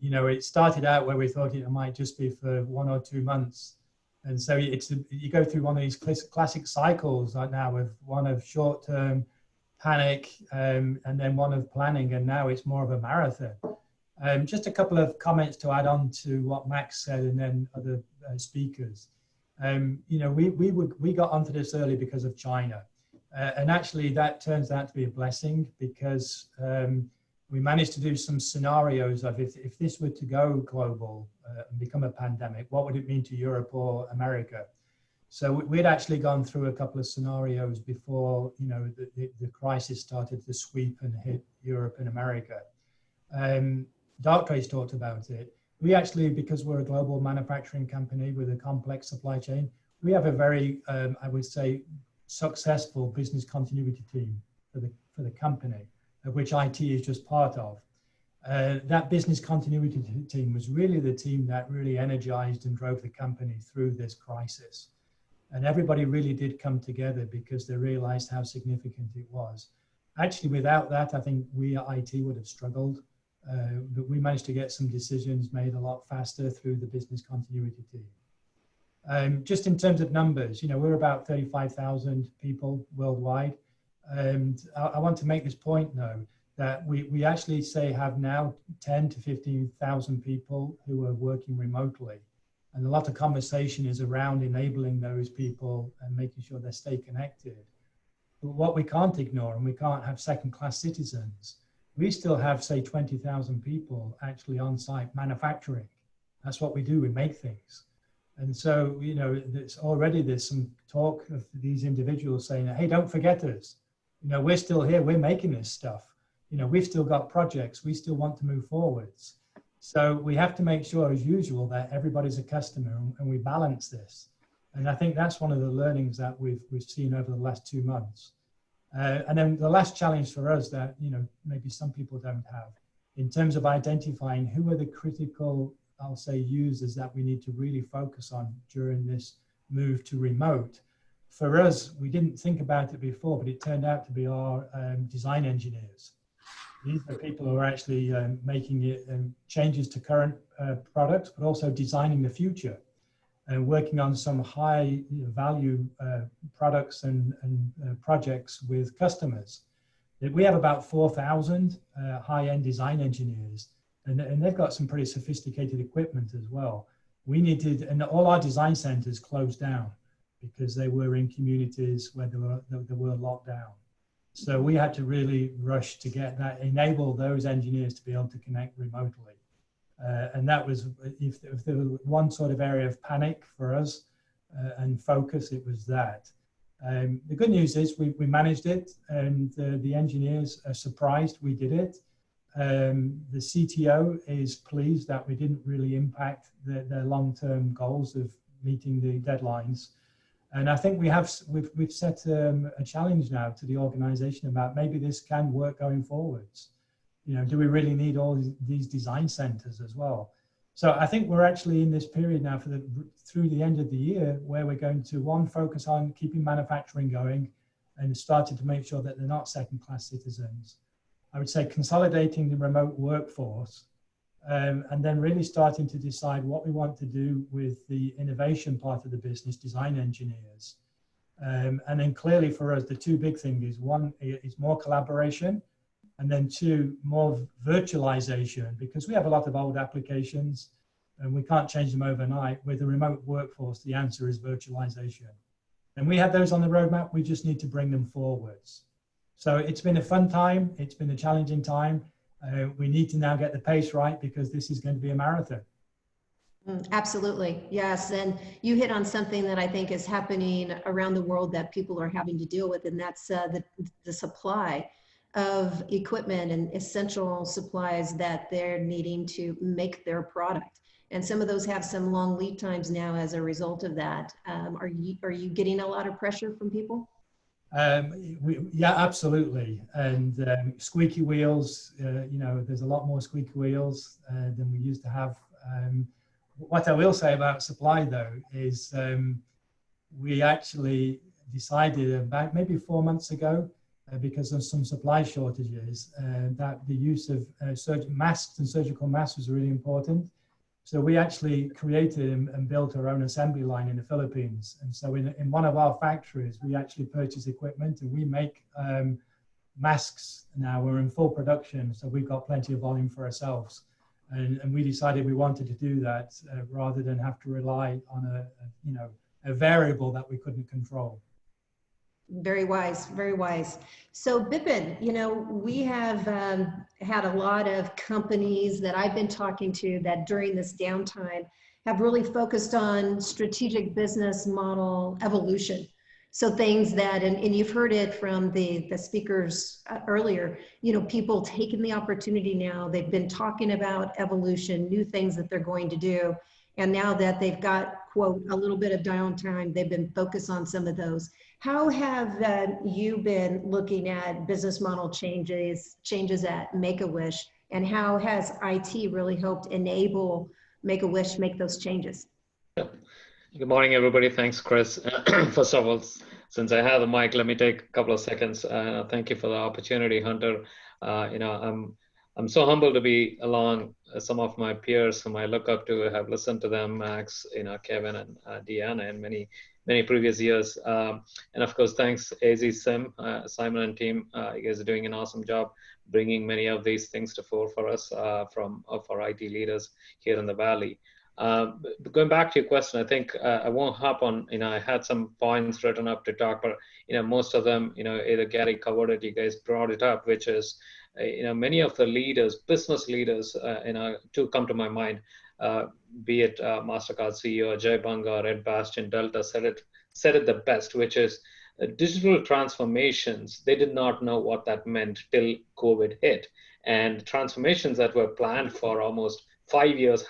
O: You know, it started out where we thought it might just be for 1 or 2 months. And so you go through one of these classic cycles right now, with one of short-term panic and then one of planning, and now it's more of a marathon. Just a couple of comments to add on to what Max said and then other speakers. You know, we got onto this early because of China. And actually that turns out to be a blessing because we managed to do some scenarios of if this were to go global and become a pandemic, what would it mean to Europe or America? So we'd actually gone through a couple of scenarios before, you know, the crisis started to sweep and hit Europe and America. Darktrace talked about it. We actually, because we're a global manufacturing company with a complex supply chain, we have a very, I would say, successful business continuity team for the company, of which IT is just part of. That business continuity team was really the team that really energized and drove the company through this crisis. And everybody really did come together because they realized how significant it was. Actually, without that, I think we at IT would have struggled. But we managed to get some decisions made a lot faster through the business continuity team. Just in terms of numbers, we're about 35,000 people worldwide. And I want to make this point though, that we actually have now 10 to 15,000 people who are working remotely. And a lot of conversation is around enabling those people and making sure they stay connected. But what we can't ignore, and we can't have second-class citizens, we still have, say, 20,000 people actually on site manufacturing. That's what we do, we make things. And so, there's some talk of these individuals saying, hey, don't forget us. We're still here, we're making this stuff. We've still got projects, we still want to move forwards. So we have to make sure, as usual, that everybody's a customer and we balance this. And I think that's one of the learnings that we've seen over the last 2 months. And then the last challenge for us that, maybe some people don't have, in terms of identifying who are the critical, I'll say, users that we need to really focus on during this move to remote. For us, we didn't think about it before, but it turned out to be our design engineers. These are people who are actually making changes to current products, but also designing the future and working on some high value products and projects with customers. We have about 4,000 high-end design engineers, and they've got some pretty sophisticated equipment as well. And all our design centers closed down because they were in communities where they were locked down. So we had to really rush to enable those engineers to be able to connect remotely. And that was, if there was one sort of area of panic for us and focus, it was that. The good news is we managed it, and the engineers are surprised we did it. The CTO is pleased that we didn't really impact their long-term goals of meeting the deadlines. And I think we've set a challenge now to the organization about maybe this can work going forwards. Do we really need all these design centers as well? So I think we're actually in this period now through the end of the year where we're going to, one, focus on keeping manufacturing going and starting to make sure that they're not second-class citizens. I would say consolidating the remote workforce, and then really starting to decide what we want to do with the innovation part of the business, design engineers. And then clearly for us, the two big things is, one is more collaboration, and then two, more virtualization, because we have a lot of old applications and we can't change them overnight. With the remote workforce, the answer is virtualization. And we have those on the roadmap, we just need to bring them forwards. So it's been a fun time, it's been a challenging time. We need to now get the pace right because this is going to be a marathon.
M: Absolutely, yes. And you hit on something that I think is happening around the world that people are having to deal with, and that's the supply of equipment and essential supplies that they're needing to make their product. And some of those have some long lead times now as a result of that. Are you getting a lot of pressure from people?
O: Yeah, absolutely. And squeaky wheels, there's a lot more squeaky wheels than we used to have. What I will say about supply though is we actually decided about maybe 4 months ago, because of some supply shortages, that the use of masks and surgical masks was really important. So we actually created and built our own assembly line in the Philippines. And so in one of our factories, we actually purchase equipment and we make masks now. We're in full production, so we've got plenty of volume for ourselves. And we decided we wanted to do that rather than have to rely on a variable that we couldn't control.
M: Very wise, very wise. So Bipin, we have had a lot of companies that I've been talking to that during this downtime have really focused on strategic business model evolution. So things that, and you've heard it from the speakers earlier, people taking the opportunity now, they've been talking about evolution, new things that they're going to do. And now that they've got, quote, a little bit of downtime, they've been focused on some of those. How have you been looking at business model changes at Make-A-Wish, and how has IT really helped enable Make-A-Wish make those changes?
P: Good morning, everybody. Thanks, Chris. First of all, since I have the mic, let me take a couple of seconds. Thank you for the opportunity, Hunter. I'm so humbled to be along some of my peers whom I look up to, have listened to them, Max, Kevin and Deanna, and many previous years. And of course, thanks AZ Sim, Simon and team. You guys are doing an awesome job bringing many of these things to fore for us from our IT leaders here in the Valley. Going back to your question, I think I won't hop on, I had some points written up to talk, but, most of them, either Gary covered it, you guys brought it up, which is, many of the leaders, business leaders, to come to my mind, be it MasterCard CEO, Jay Banga or Ed Bastian, Delta said it the best, which is digital transformations. They did not know what that meant till COVID hit. And transformations that were planned for almost 5 years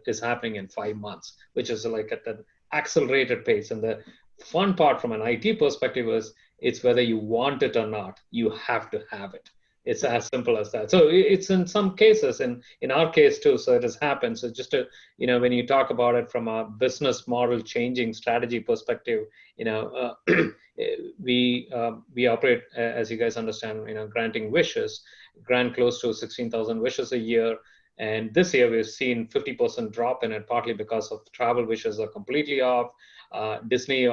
P: is happening in 5 months, which is like at an accelerated pace. And the fun part from an IT perspective is it's whether you want it or not, you have to have it. It's as simple as that. So it's in some cases, in our case too, so it has happened. So just to, when you talk about it from a business model changing strategy perspective, we operate, as you guys understand, granting wishes, grant close to 16,000 wishes a year. And this year we've seen 50% drop in it, partly because of travel wishes are completely off. Disney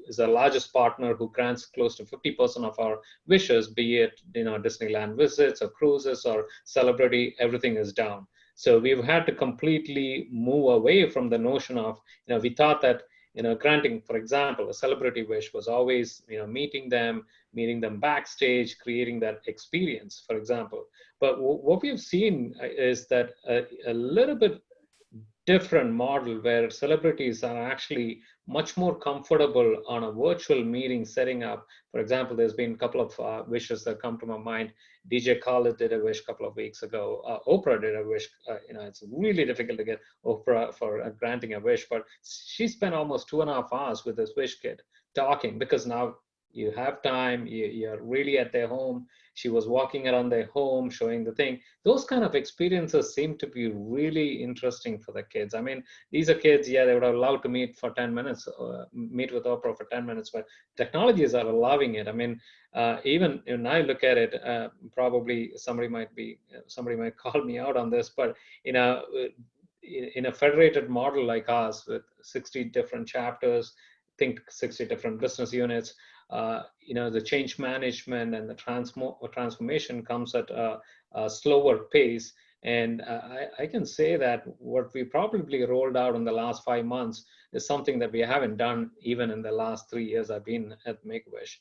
P: is the largest partner who grants close to 50% of our wishes, be it Disneyland visits or cruises or celebrity, everything is down. So we've had to completely move away from the notion of, we thought that granting, for example, a celebrity wish was always meeting them backstage, creating that experience, for example. But what we've seen is that a little bit different model where celebrities are actually much more comfortable on a virtual meeting setting up. For example, there's been a couple of wishes that come to my mind. DJ Khaled did a wish a couple of weeks ago. Oprah did a wish. It's really difficult to get Oprah for granting a wish, but she spent almost 2.5 hours with this wish kid talking, because now you have time, you're really at their home. She was walking around their home, showing the thing. Those kind of experiences seem to be really interesting for the kids. I mean, these are kids, yeah, they would have loved to meet for 10 minutes, meet with Oprah for 10 minutes, but technologies are allowing it. I mean, even when I look at it, probably somebody might call me out on this, but in a federated model like ours with 60 different chapters, think 60 different business units, the change management and the transformation comes at a slower pace. And I can say that what we probably rolled out in the last 5 months is something that we haven't done even in the last 3 years I've been at Make-A-Wish,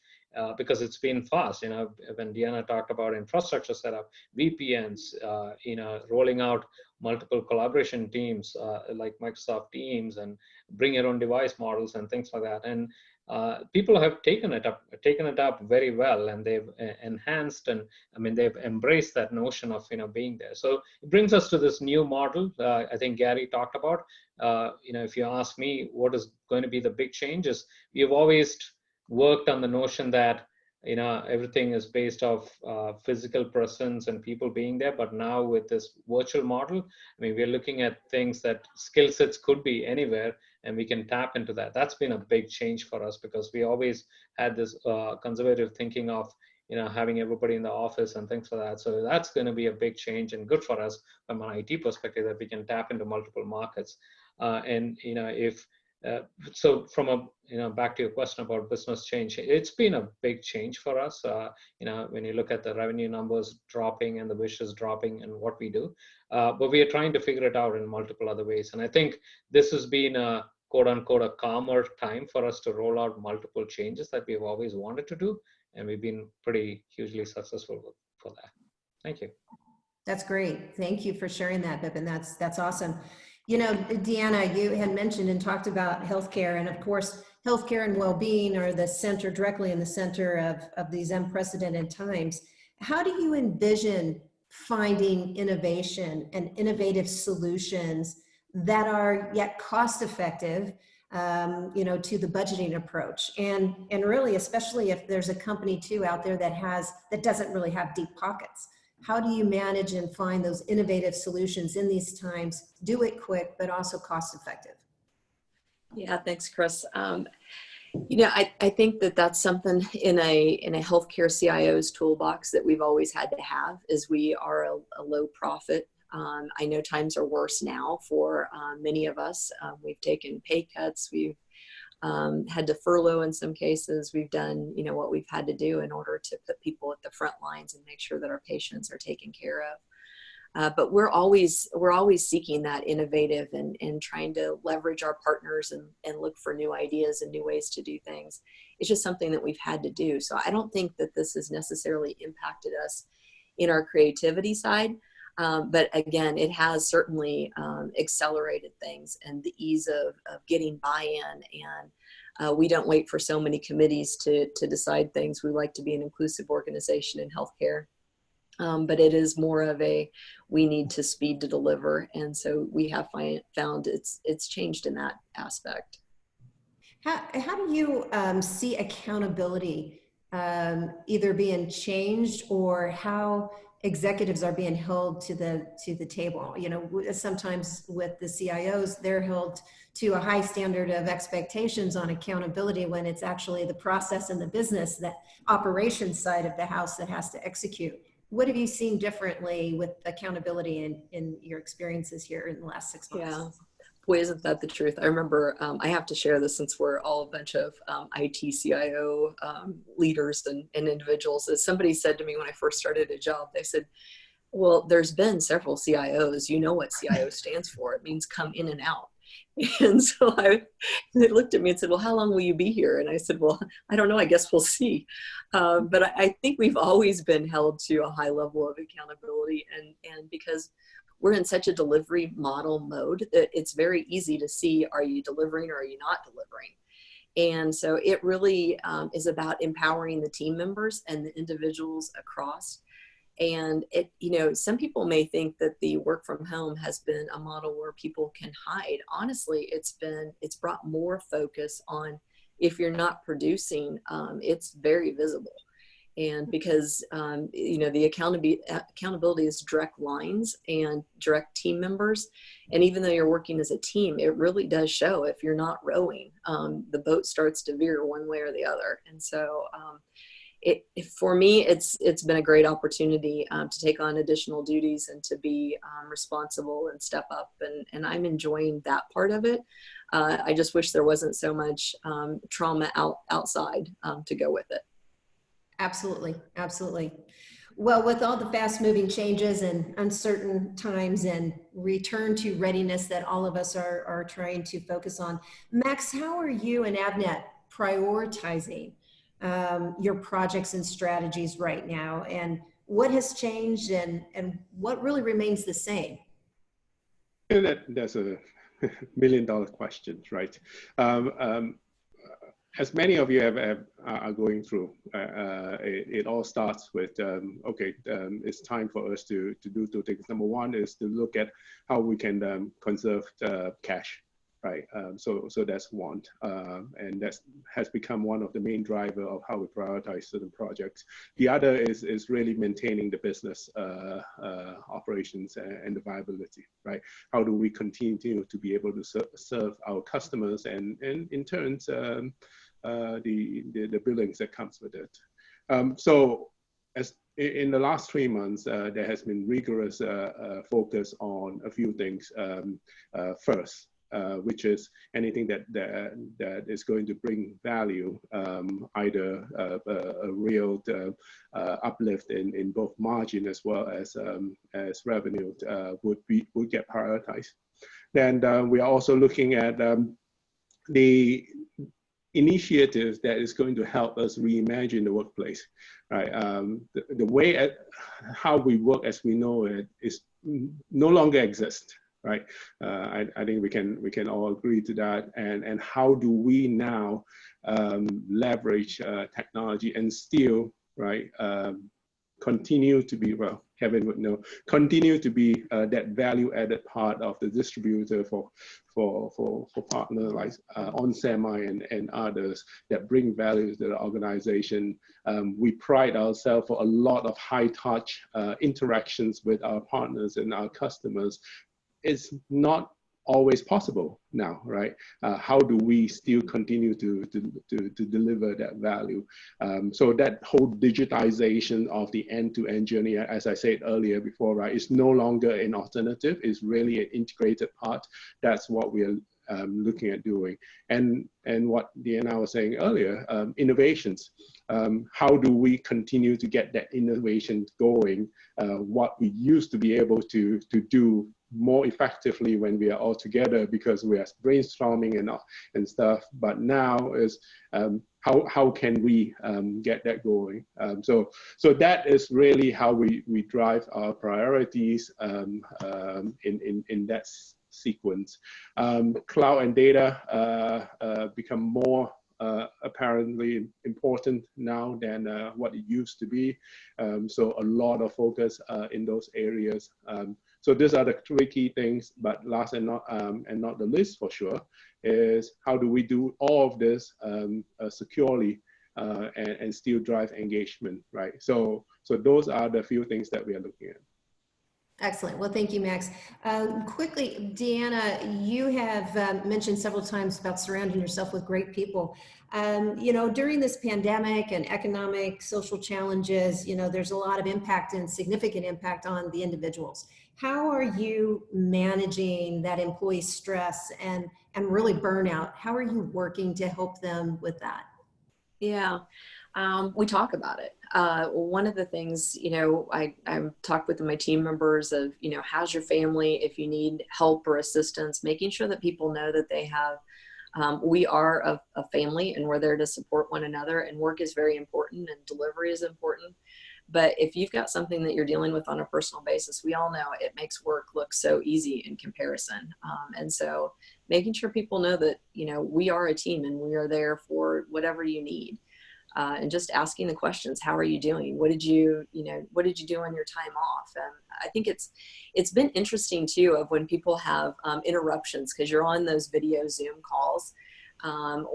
P: because it's been fast. When Deanna talked about infrastructure setup, VPNs, rolling out multiple collaboration teams like Microsoft Teams, and bring your own device models and things like that. And people have taken it up very well, and they've enhanced, and they've embraced that notion of being there. So it brings us to this new model. I think Gary talked about. If you ask me what is going to be the big changes, we've always worked on the notion that everything is based off physical presence and people being there. But now with this virtual model, we're looking at things that skill sets could be anywhere, and we can tap into that. That's been a big change for us, because we always had this conservative thinking of having everybody in the office and things like that. So that's going to be a big change, and good for us from an IT perspective, that we can tap into multiple markets. So from back to your question about business change, it's been a big change for us. When you look at the revenue numbers dropping and the wishes dropping and what we do, but we are trying to figure it out in multiple other ways. And I think this has been a quote unquote a calmer time for us to roll out multiple changes that we've always wanted to do, and we've been pretty hugely successful for that. Thank you.
M: That's great. Thank you for sharing that, Bipin. That's awesome. Deanna, you had mentioned and talked about healthcare, and of course, healthcare and well-being are directly in the center of these unprecedented times. How do you envision finding innovation and innovative solutions that are yet cost-effective, to the budgeting approach, and really, especially if there's a company too out there that doesn't really have deep pockets? How do you manage and find those innovative solutions in these times, do it quick, but also cost effective?
K: Yeah, thanks, Chris. You know, I think that that's something in a healthcare CIO's toolbox that we've always had to have, is we are a low profit. I know times are worse now for many of us. We've taken pay cuts. We've had to furlough in some cases. We've done, you know, what we've had to do in order to put people at the front lines and make sure that our patients are taken care of. But we're always seeking that innovative and trying to leverage our partners and look for new ideas and new ways to do things. It's just something that we've had to do. So I don't think that this has necessarily impacted us in our creativity side. But again, it has certainly accelerated things and the ease of getting buy-in. And we don't wait for so many committees to decide things. We like to be an inclusive organization in healthcare. But it is more of a, we need to speed to deliver. And so we have found it's changed in that aspect.
M: How do you see accountability either being changed, or how executives are being held to the table? You know, sometimes with the CIOs, they're held to a high standard of expectations on accountability when it's actually the process and the business, that operations side of the house that has to execute. What have you seen differently with accountability in your experiences here in the last 6 months?
K: Yeah. Boy, isn't that the truth? I remember, I have to share this since we're all a bunch of IT CIO leaders and individuals. As somebody said to me when I first started a job, they said, well, there's been several CIOs. You know what CIO stands for. It means come in and out. And so they looked at me and said, well, how long will you be here? And I said, well, I don't know. I guess we'll see. But I think we've always been held to a high level of accountability. And because we're in such a delivery model mode that it's very easy to see, are you delivering or are you not delivering? And so it really is about empowering the team members and the individuals across. And it, you know, some people may think that the work from home has been a model where people can hide. Honestly, it's brought more focus on, if you're not producing, it's very visible. And because, you know, the accountability is direct lines and direct team members. And even though you're working as a team, it really does show. If you're not rowing, the boat starts to veer one way or the other. And so for me, it's been a great opportunity to take on additional duties and to be responsible and step up. And I'm enjoying that part of it. I just wish there wasn't so much trauma outside to go with it.
M: Absolutely. Absolutely. Well, with all the fast moving changes and uncertain times and return to readiness that all of us are trying to focus on, Max, how are you and Avnet prioritizing your projects and strategies right now? And what has changed and what really remains the same?
N: That's a $1 million question, right? As many of you are going through, it all starts with, it's time for us to do two things. Number one is to look at how we can conserve cash, right? So that's one, and that has become one of the main driver of how we prioritize certain projects. The other is really maintaining the business operations and the viability, right? How do we continue to be able to serve our customers and in turn, the billings that comes with it. So as in the last 3 months, there has been rigorous focus on a few things. First, which is anything that is going to bring value, either a real uplift in both margin as well as revenue would get prioritized. Then we are also looking at the initiatives that is going to help us reimagine the workplace, right? The way how we work as we know it is no longer exist, right? I think we can all agree to that. And how do we now leverage technology and still, right, continue to be, well, Kevin would know, continue to be that value-added part of the distributor for partners like onsemi and others that bring value to the organization. We pride ourselves for a lot of high-touch interactions with our partners and our customers. It's not always possible now, right? How do we still continue to deliver that value? So that whole digitization of the end-to-end journey, as I said earlier before, right, is no longer an alternative. It's really an integrated part. That's what we are looking at doing. And what Deanna was saying earlier, innovations. How do we continue to get that innovation going? What we used to be able to do more effectively when we are all together because we are brainstorming and stuff. But now is how can we get that going? So that is really how we drive our priorities in that sequence. Cloud and data become more apparently important now than what it used to be. So a lot of focus in those areas. So these are the three key things, but last and not the least for sure, is how do we do all of this securely and still drive engagement, right? So those are the few things that we are looking at.
M: Excellent. Well, thank you, Max. Quickly, Deanna, you have mentioned several times about surrounding yourself with great people. You know, during this pandemic and economic, social challenges, you know, there's a lot of impact and significant impact on the individuals. How are you managing that employee stress and really burnout? How are you working to help them with that?
K: Yeah, we talk about it. One of the things, you know, I talk with my team members of, you know, how's your family? If you need help or assistance, making sure that people know that they have, we are a family and we're there to support one another, and work is very important and delivery is important. But if you've got something that you're dealing with on a personal basis, we all know it makes work look so easy in comparison. And so making sure people know that, you know, we are a team and we are there for whatever you need. And just asking the questions, how are you doing? What did you do on your time off? And I think it's been interesting too, of when people have interruptions, because you're on those video Zoom calls, and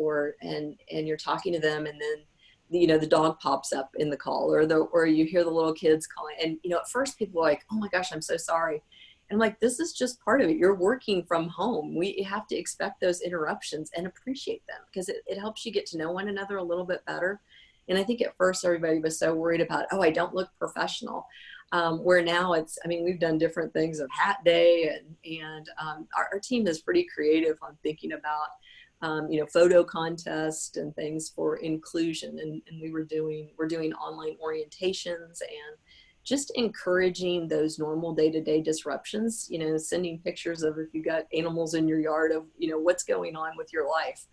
K: you're talking to them, and then you know the dog pops up in the call, or you hear the little kids calling, and you know at first people are like, oh my gosh, I'm so sorry. And I'm like, this is just part of it. You're working from home. We have to expect those interruptions and appreciate them, because it helps you get to know one another a little bit better. And I think at first everybody was so worried about, oh, I don't look professional. Where now I mean, we've done different things of hat day, and our team is pretty creative on thinking about, you know, photo contest and things for inclusion. And we're doing online orientations and just encouraging those normal day-to-day disruptions, you know, sending pictures of if you got animals in your yard, of, you know, what's going on with your life.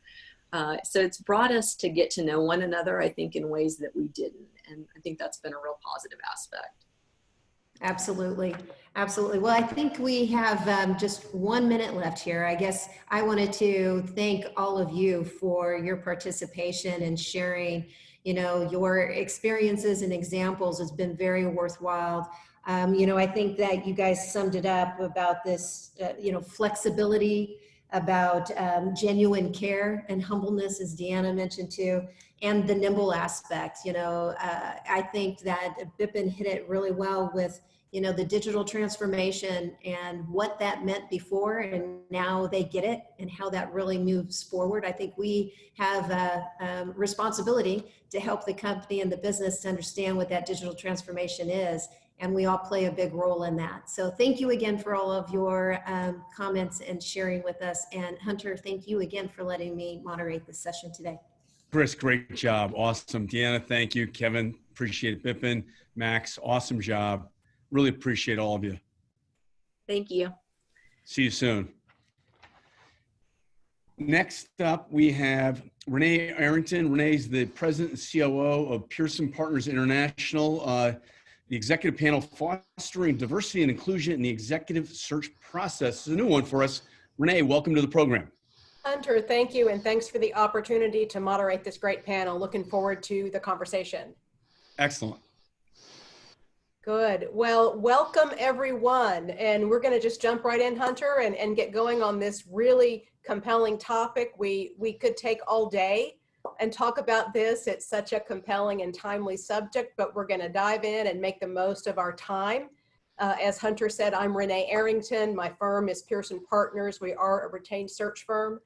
K: So it's brought us to get to know one another, I think, in ways that we didn't. And I think that's been a real positive aspect.
M: Absolutely. Absolutely. Well, I think we have just 1 minute left here. I guess I wanted to thank all of you for your participation and sharing, you know, your experiences and examples. Has been very worthwhile. You know, I think that you guys summed it up about this, you know, flexibility, about genuine care and humbleness, as Deanna mentioned too, and the nimble aspect. You know, I think that Bipin hit it really well with, you know, the digital transformation and what that meant before, and now they get it, and how that really moves forward. I think we have a responsibility to help the company and the business to understand what that digital transformation is, and we all play a big role in that. So thank you again for all of your comments and sharing with us. And Hunter, thank you again for letting me moderate this session today.
H: Chris, great job. Awesome. Deanna, thank you. Kevin, appreciate it. Bipin, Max, awesome job. Really appreciate all of you.
K: Thank you.
H: See you soon. Next up, we have Renee Arrington. Renee's the president and COO of Pearson Partners International, the executive panel fostering diversity and inclusion in the executive search process. This is a new one for us. Renee, welcome to the program.
Q: Hunter, thank you, and thanks for the opportunity to moderate this great panel. Looking forward to the conversation.
H: Excellent.
Q: Good. Well, welcome everyone. And we're going to just jump right in, Hunter, and get going on this really compelling topic. We could take all day and talk about this. It's such a compelling and timely subject, but we're going to dive in and make the most of our time. As Hunter said, I'm Renee Arrington. My firm is Pearson Partners. We are a retained search firm.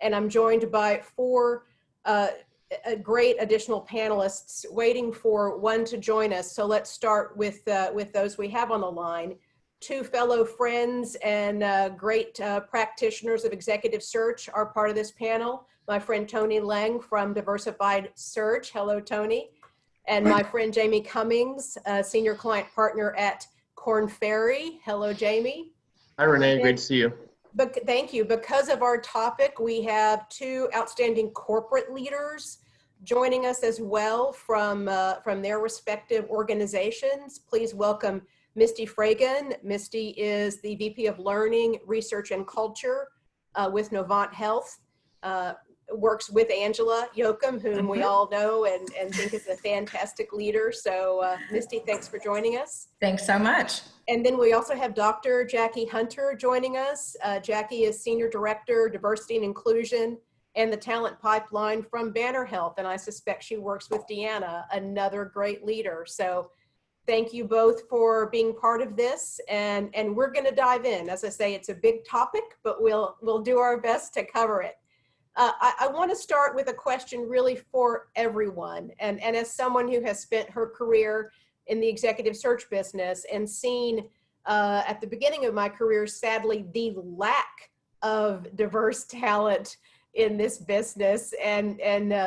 Q: And I'm joined by four great additional panelists waiting for one to join us. So let's start with those we have on the line. Two fellow friends and great practitioners of executive search are part of this panel. My friend Tony Lang from Diversified Search. Hello, Tony. And my friend Jamie Cummings, Senior Client Partner at Korn Ferry. Hello, Jamie.
R: Hi, Renee. Great to see you.
Q: Thank you. Because of our topic, we have two outstanding corporate leaders joining us as well from their respective organizations. Please welcome Misty Fragan. Misty is the VP of Learning, Research, and Culture with Novant Health. Works with Angela Yoakum, whom we all know and think is a fantastic leader. So Misty, thanks for joining us.
S: Thanks so much.
Q: And then we also have Dr. Jackie Hunter joining us. Jackie is Senior Director, Diversity and Inclusion and the Talent Pipeline from Banner Health. And I suspect she works with Deanna, another great leader. So thank you both for being part of this. And we're gonna dive in. As I say, it's a big topic, but we'll do our best to cover it. I want to start with a question really for everyone. And as someone who has spent her career in the executive search business and seen at the beginning of my career, sadly, the lack of diverse talent in this business and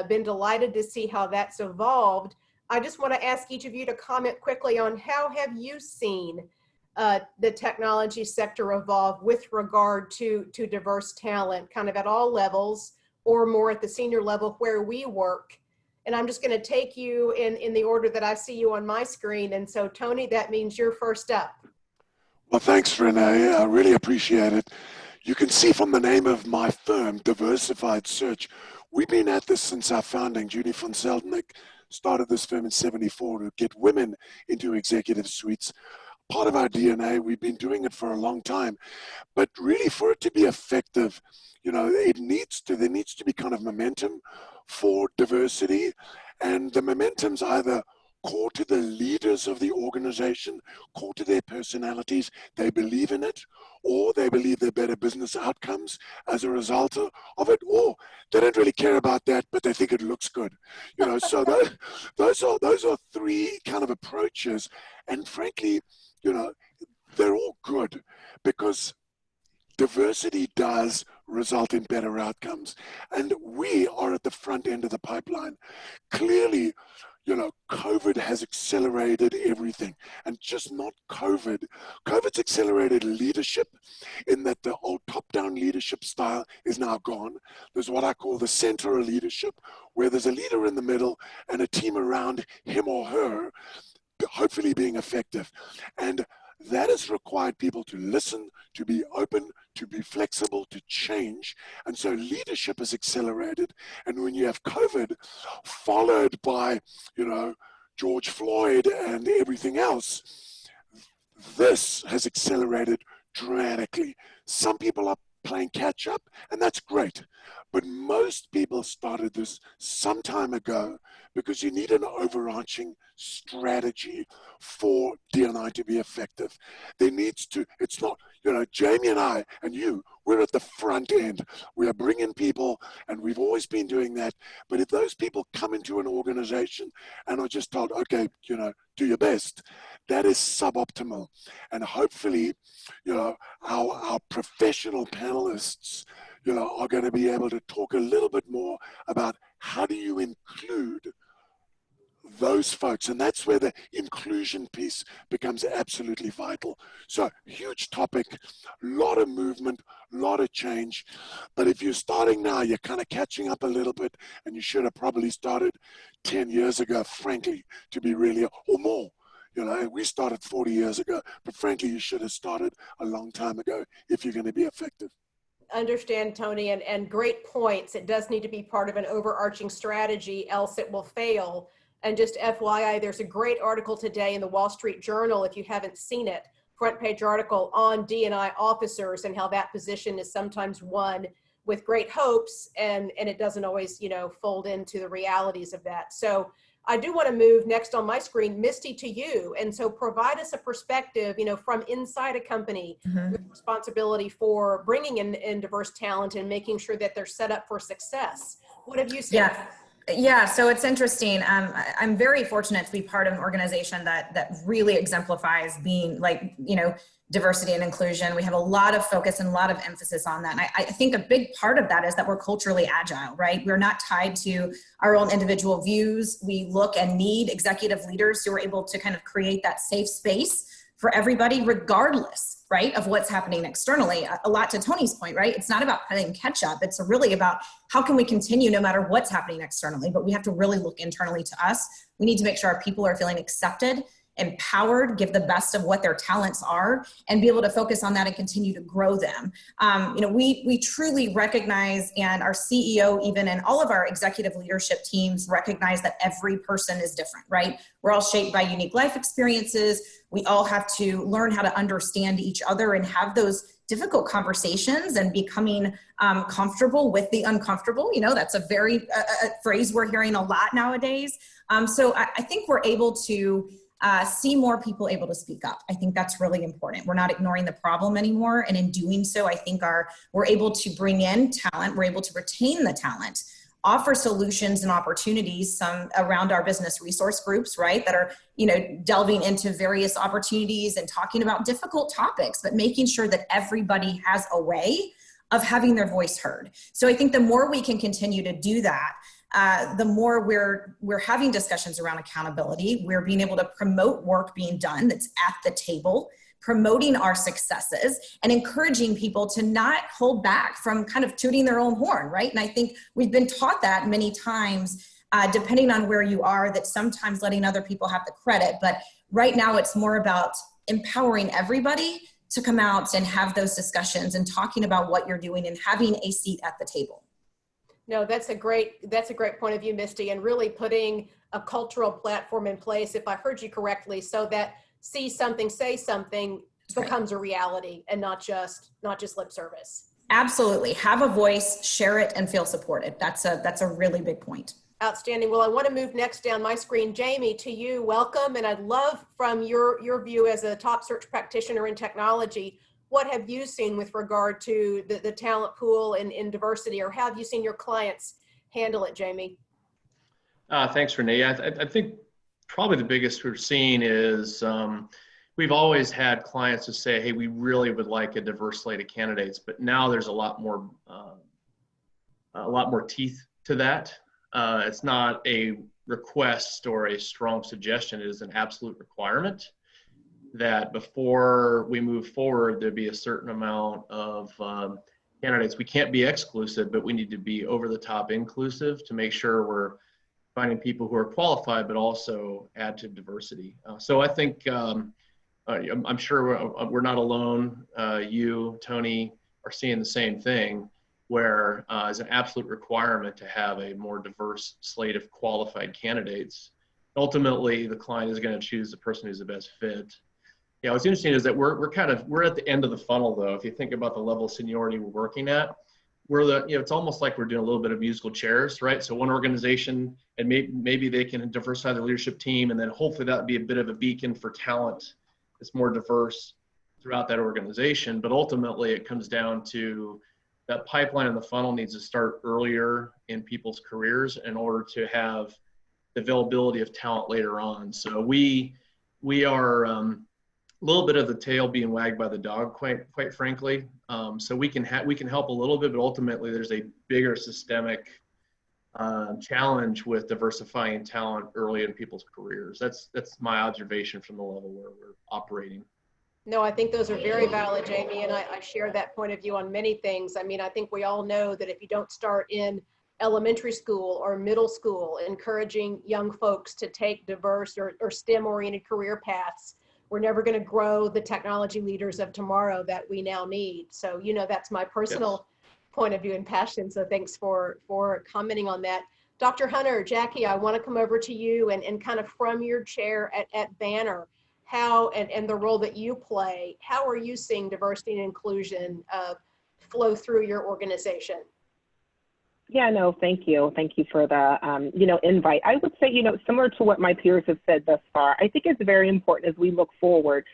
Q: been delighted to see how that's evolved. I just want to ask each of you to comment quickly on how have you seen the technology sector evolve with regard to diverse talent, kind of at all levels, or more at the senior level where we work. And I'm just going to take you in the order that I see you on my screen. And so, Tony, that means you're first up.
T: Well, thanks, Renee. I really appreciate it. You can see from the name of my firm, Diversified Search, we've been at this since our founding. Judy von Seltnick started this firm in '74 to get women into executive suites. Part of our DNA, we've been doing it for a long time. But really, for it to be effective, you know, there needs to be kind of momentum for diversity, and the momentum's either core to the leaders of the organization, core to their personalities, they believe in it, or they believe there are better business outcomes as a result of it, or they don't really care about that, but they think it looks good. You know, so those are three kind of approaches, and frankly, you know, they're all good because diversity does result in better outcomes. And we are at the front end of the pipeline. Clearly, you know, COVID has accelerated everything, and just not COVID. COVID's accelerated leadership in that the old top-down leadership style is now gone. There's what I call the center of leadership, where there's a leader in the middle and a team around him or her, hopefully being effective. And that has required people to listen, to be open, to be flexible, to change. And so leadership has accelerated. And when you have COVID followed by, you know, George Floyd and everything else, this has accelerated dramatically. Some people are playing catch up, and that's great. But most people started this some time ago because you need an overarching strategy for D&I to be effective. There needs to, it's not, you know, Jamie and I and you, we're at the front end. We are bringing people, and we've always been doing that. But if those people come into an organization and are just told, okay, you know, do your best, that is suboptimal. And hopefully, you know, our professional panelists, you know, are going to be able to talk a little bit more about how do you include those folks, and that's where the inclusion piece becomes absolutely vital. So huge topic, a lot of movement, a lot of change, but if you're starting now, you're kind of catching up a little bit, and you should have probably started 10 years ago, frankly, to be really, or more. You know, we started 40 years ago, but frankly, you should have started a long time ago if you're going to be effective.
Q: Understand, Tony, and great points. It does need to be part of an overarching strategy, else it will fail. And just FYI, there's a great article today in the Wall Street Journal, if you haven't seen it, front page article on D&I officers and how that position is sometimes won with great hopes, and it doesn't always, you know, fold into the realities of that. So I do want to move next on my screen, Misty, to you. And so provide us a perspective, from inside a company with responsibility for bringing in diverse talent and making sure that they're set up for success. What have you seen?
S: Yeah, so it's interesting. I'm very fortunate to be part of an organization that really exemplifies being diversity and inclusion. We have a lot of focus and a lot of emphasis on that. And I think a big part of that is that we're culturally agile, right? We're not tied to our own individual views. We look and need executive leaders who are able to kind of create that safe space for everybody, regardless, right, of what's happening externally. A lot to Tony's point, right? It's not about playing catch up. It's really about how can we continue no matter what's happening externally, but we have to really look internally to us. We need to make sure our people are feeling accepted, empowered, give the best of what their talents are, and be able to focus on that and continue to grow them. We truly recognize, and our CEO even, and all of our executive leadership teams recognize that every person is different, right? We're all shaped by unique life experiences. We all have to learn how to understand each other and have those difficult conversations and becoming comfortable with the uncomfortable. That's a very phrase we're hearing a lot nowadays. So I think we're able to see more people able to speak up. I think that's really important. We're not ignoring the problem anymore. And in doing so, I think we're able to bring in talent, we're able to retain the talent, offer solutions and opportunities, some around our business resource groups, right, that are, delving into various opportunities and talking about difficult topics, but making sure that everybody has a way of having their voice heard. So I think the more we can continue to do that, the more we're having discussions around accountability. We're being able to promote work being done that's at the table, promoting our successes, and encouraging people to not hold back from kind of tooting their own horn, right? And I think we've been taught that many times, depending on where you are, that sometimes letting other people have the credit. But right now it's more about empowering everybody to come out and have those discussions and talking about what you're doing and having a seat at the table.
Q: No, that's a great point of view, Misty, and really putting a cultural platform in place, if I heard you correctly, so that see something, say something becomes a reality and not just lip service.
S: Absolutely. Have a voice, share it, and feel supported. That's a really big point.
Q: Outstanding. Well, I want to move next down my screen. Jamie, to you, welcome. And I'd love from your view as a top search practitioner in technology, what have you seen with regard to the talent pool in diversity, or how have you seen your clients handle it, Jamie?
R: Thanks, Renee. I think probably the biggest we're seeing is we've always had clients who say, hey, we really would like a diverse slate of candidates, but now there's a lot more teeth to that. It's not a request or a strong suggestion. It is an absolute requirement that before we move forward, there be a certain amount of candidates. We can't be exclusive, but we need to be over the top inclusive to make sure we're finding people who are qualified, but also add to diversity. So I think, I'm sure we're not alone. You, Tony, are seeing the same thing, where it's an absolute requirement to have a more diverse slate of qualified candidates. Ultimately, the client is going to choose the person who's the best fit. Yeah, what's interesting is that we're at the end of the funnel, though. If you think about the level of seniority we're working at, it's almost like we're doing a little bit of musical chairs, right? So one organization, and maybe they can diversify their leadership team, and then hopefully that would be a bit of a beacon for talent that's more diverse throughout that organization. But ultimately, it comes down to that pipeline in the funnel needs to start earlier in people's careers in order to have the availability of talent later on. So we are a little bit of the tail being wagged by the dog, quite frankly. So we can help a little bit, but ultimately there's a bigger systemic challenge with diversifying talent early in people's careers. That's my observation from the level where we're operating.
Q: No, I think those are very valid, Jamie, and I share that point of view on many things. I mean, I think we all know that if you don't start in elementary school or middle school, encouraging young folks to take diverse or STEM-oriented career paths, we're never going to grow the technology leaders of tomorrow that we now need. So, that's my personal point of view and passion. So thanks for commenting on that. Dr. Hunter, Jackie, I want to come over to you and kind of from your chair at Banner, how and the role that you play, how are you seeing diversity and inclusion flow through your organization?
U: Yeah, no, thank you. Thank you for the, invite. I would say, similar to what my peers have said thus far, I think it's very important as we look forward.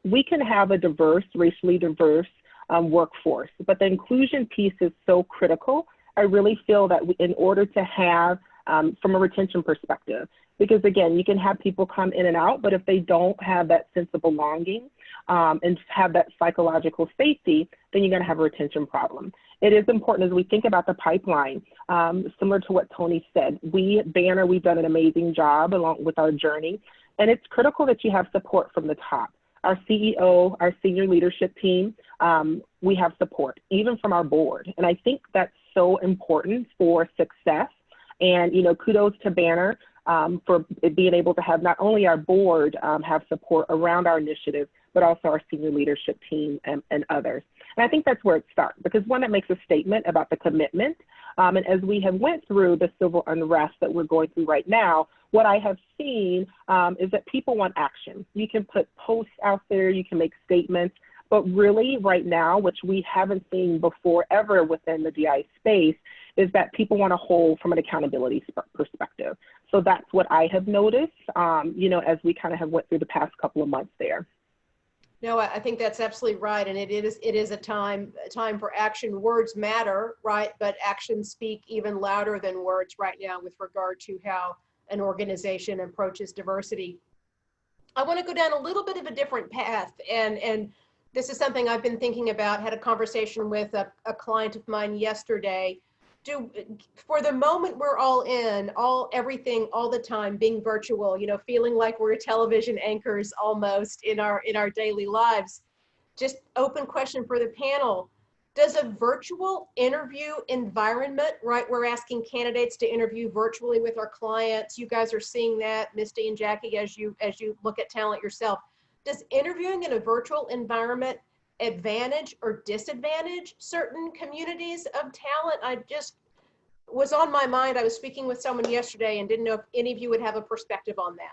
U: We can have a diverse, racially diverse workforce, but the inclusion piece is so critical. I really feel that in order to have, from a retention perspective, because again, you can have people come in and out, but if they don't have that sense of belonging and have that psychological safety, then you're going to have a retention problem. It is important as we think about the pipeline, similar to what Tony said. Banner, we've done an amazing job along with our journey, and it's critical that you have support from the top. Our CEO, our senior leadership team, we have support, even from our board. And I think that's so important for success. And, kudos to Banner for being able to have not only our board have support around our initiative, but also our senior leadership team and others. And I think that's where it starts, because one, that makes a statement about the commitment. And as we have went through the civil unrest that we're going through right now, what I have seen is that people want action. You can put posts out there, you can make statements, but really right now, which we haven't seen before ever within the DI space, is that people want to hold from an accountability perspective. So that's what I have noticed, as we kind of have went through the past couple of months there.
Q: No, I think that's absolutely right, and it is a time for action. Words matter, right? But actions speak even louder than words right now with regard to how an organization approaches diversity. I want to go down a little bit of a different path, and this is something I've been thinking about. Had a conversation with a client of mine yesterday. For the moment we're all in, everything all the time being virtual, feeling like we're television anchors almost in our daily lives. Just open question for the panel. Does a virtual interview environment, right? We're asking candidates to interview virtually with our clients. You guys are seeing that, Misty and Jackie, as you look at talent yourself. Does interviewing in a virtual environment advantage or disadvantage certain communities of talent? I just was on my mind. I was speaking with someone yesterday and didn't know if any of you would have a perspective on that.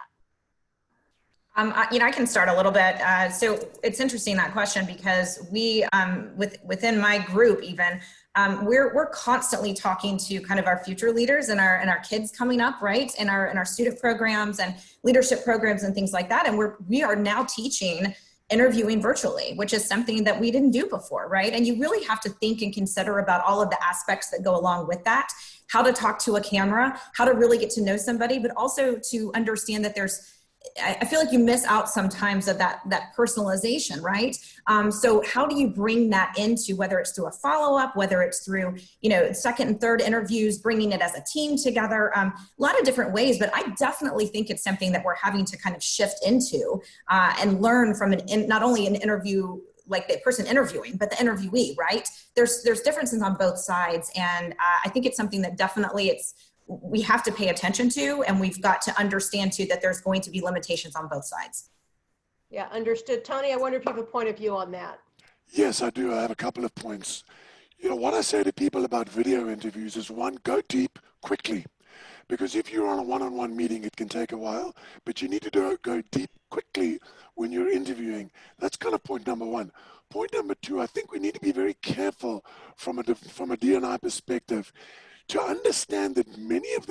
S: I can start a little bit. So it's interesting, that question, because we, within my group even, we're constantly talking to kind of our future leaders and our kids coming up, right? In our student programs and leadership programs and things like that. And we are now teaching interviewing virtually, which is something that we didn't do before, right? And you really have to think and consider about all of the aspects that go along with that, how to talk to a camera, how to really get to know somebody, but also to understand that I feel like you miss out sometimes of that personalization, right? So how do you bring that into, whether it's through a follow-up, whether it's through, second and third interviews, bringing it as a team together, a lot of different ways, but I definitely think it's something that we're having to kind of shift into and learn from not only an interview, like the person interviewing, but the interviewee, right? There's differences on both sides. And I think it's something that definitely we have to pay attention to, and we've got to understand too that there's going to be limitations on both sides.
Q: Yeah, understood. Tony, I wonder if you have a point of view on that.
T: Yes, I do. I have a couple of points. What I say to people about video interviews is, one, go deep quickly. Because if you're on a one-on-one meeting, it can take a while, but you need to go deep quickly when you're interviewing. That's kind of point number one. Point number two, I think we need to be very careful from a D&I perspective to understand that many of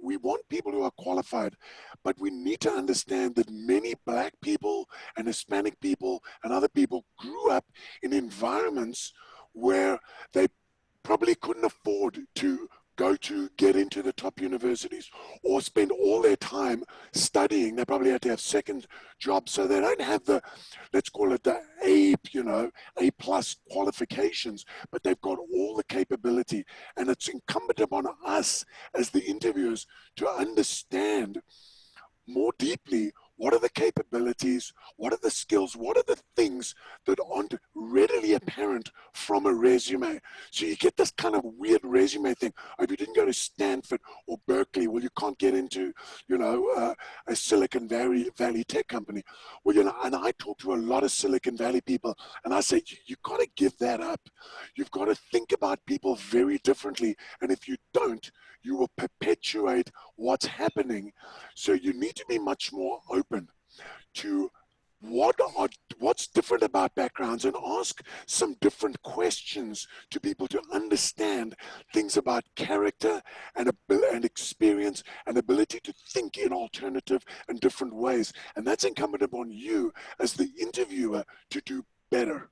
T: we want people who are qualified, but we need to understand that many Black people and Hispanic people and other people grew up in environments where they probably couldn't afford to get into the top universities or spend all their time studying. They probably had to have second jobs, so they don't have the, let's call it the A plus qualifications, but they've got all the capability. And it's incumbent upon us as the interviewers to understand more deeply what are the capabilities, what are the skills, what are the things that aren't readily apparent from a resume. So you get this kind of weird resume thing. Oh, if you didn't go to Stanford or Berkeley, well, you can't get into, a Silicon Valley tech company. Well, and I talk to a lot of Silicon Valley people, and I say, you got to give that up. You've got to think about people very differently. And if you don't, you will perpetuate what's happening. So you need to be much more open to what's different about backgrounds, and ask some different questions to people to understand things about character and experience and ability to think in alternative and different ways. And that's incumbent upon you as the interviewer to do better.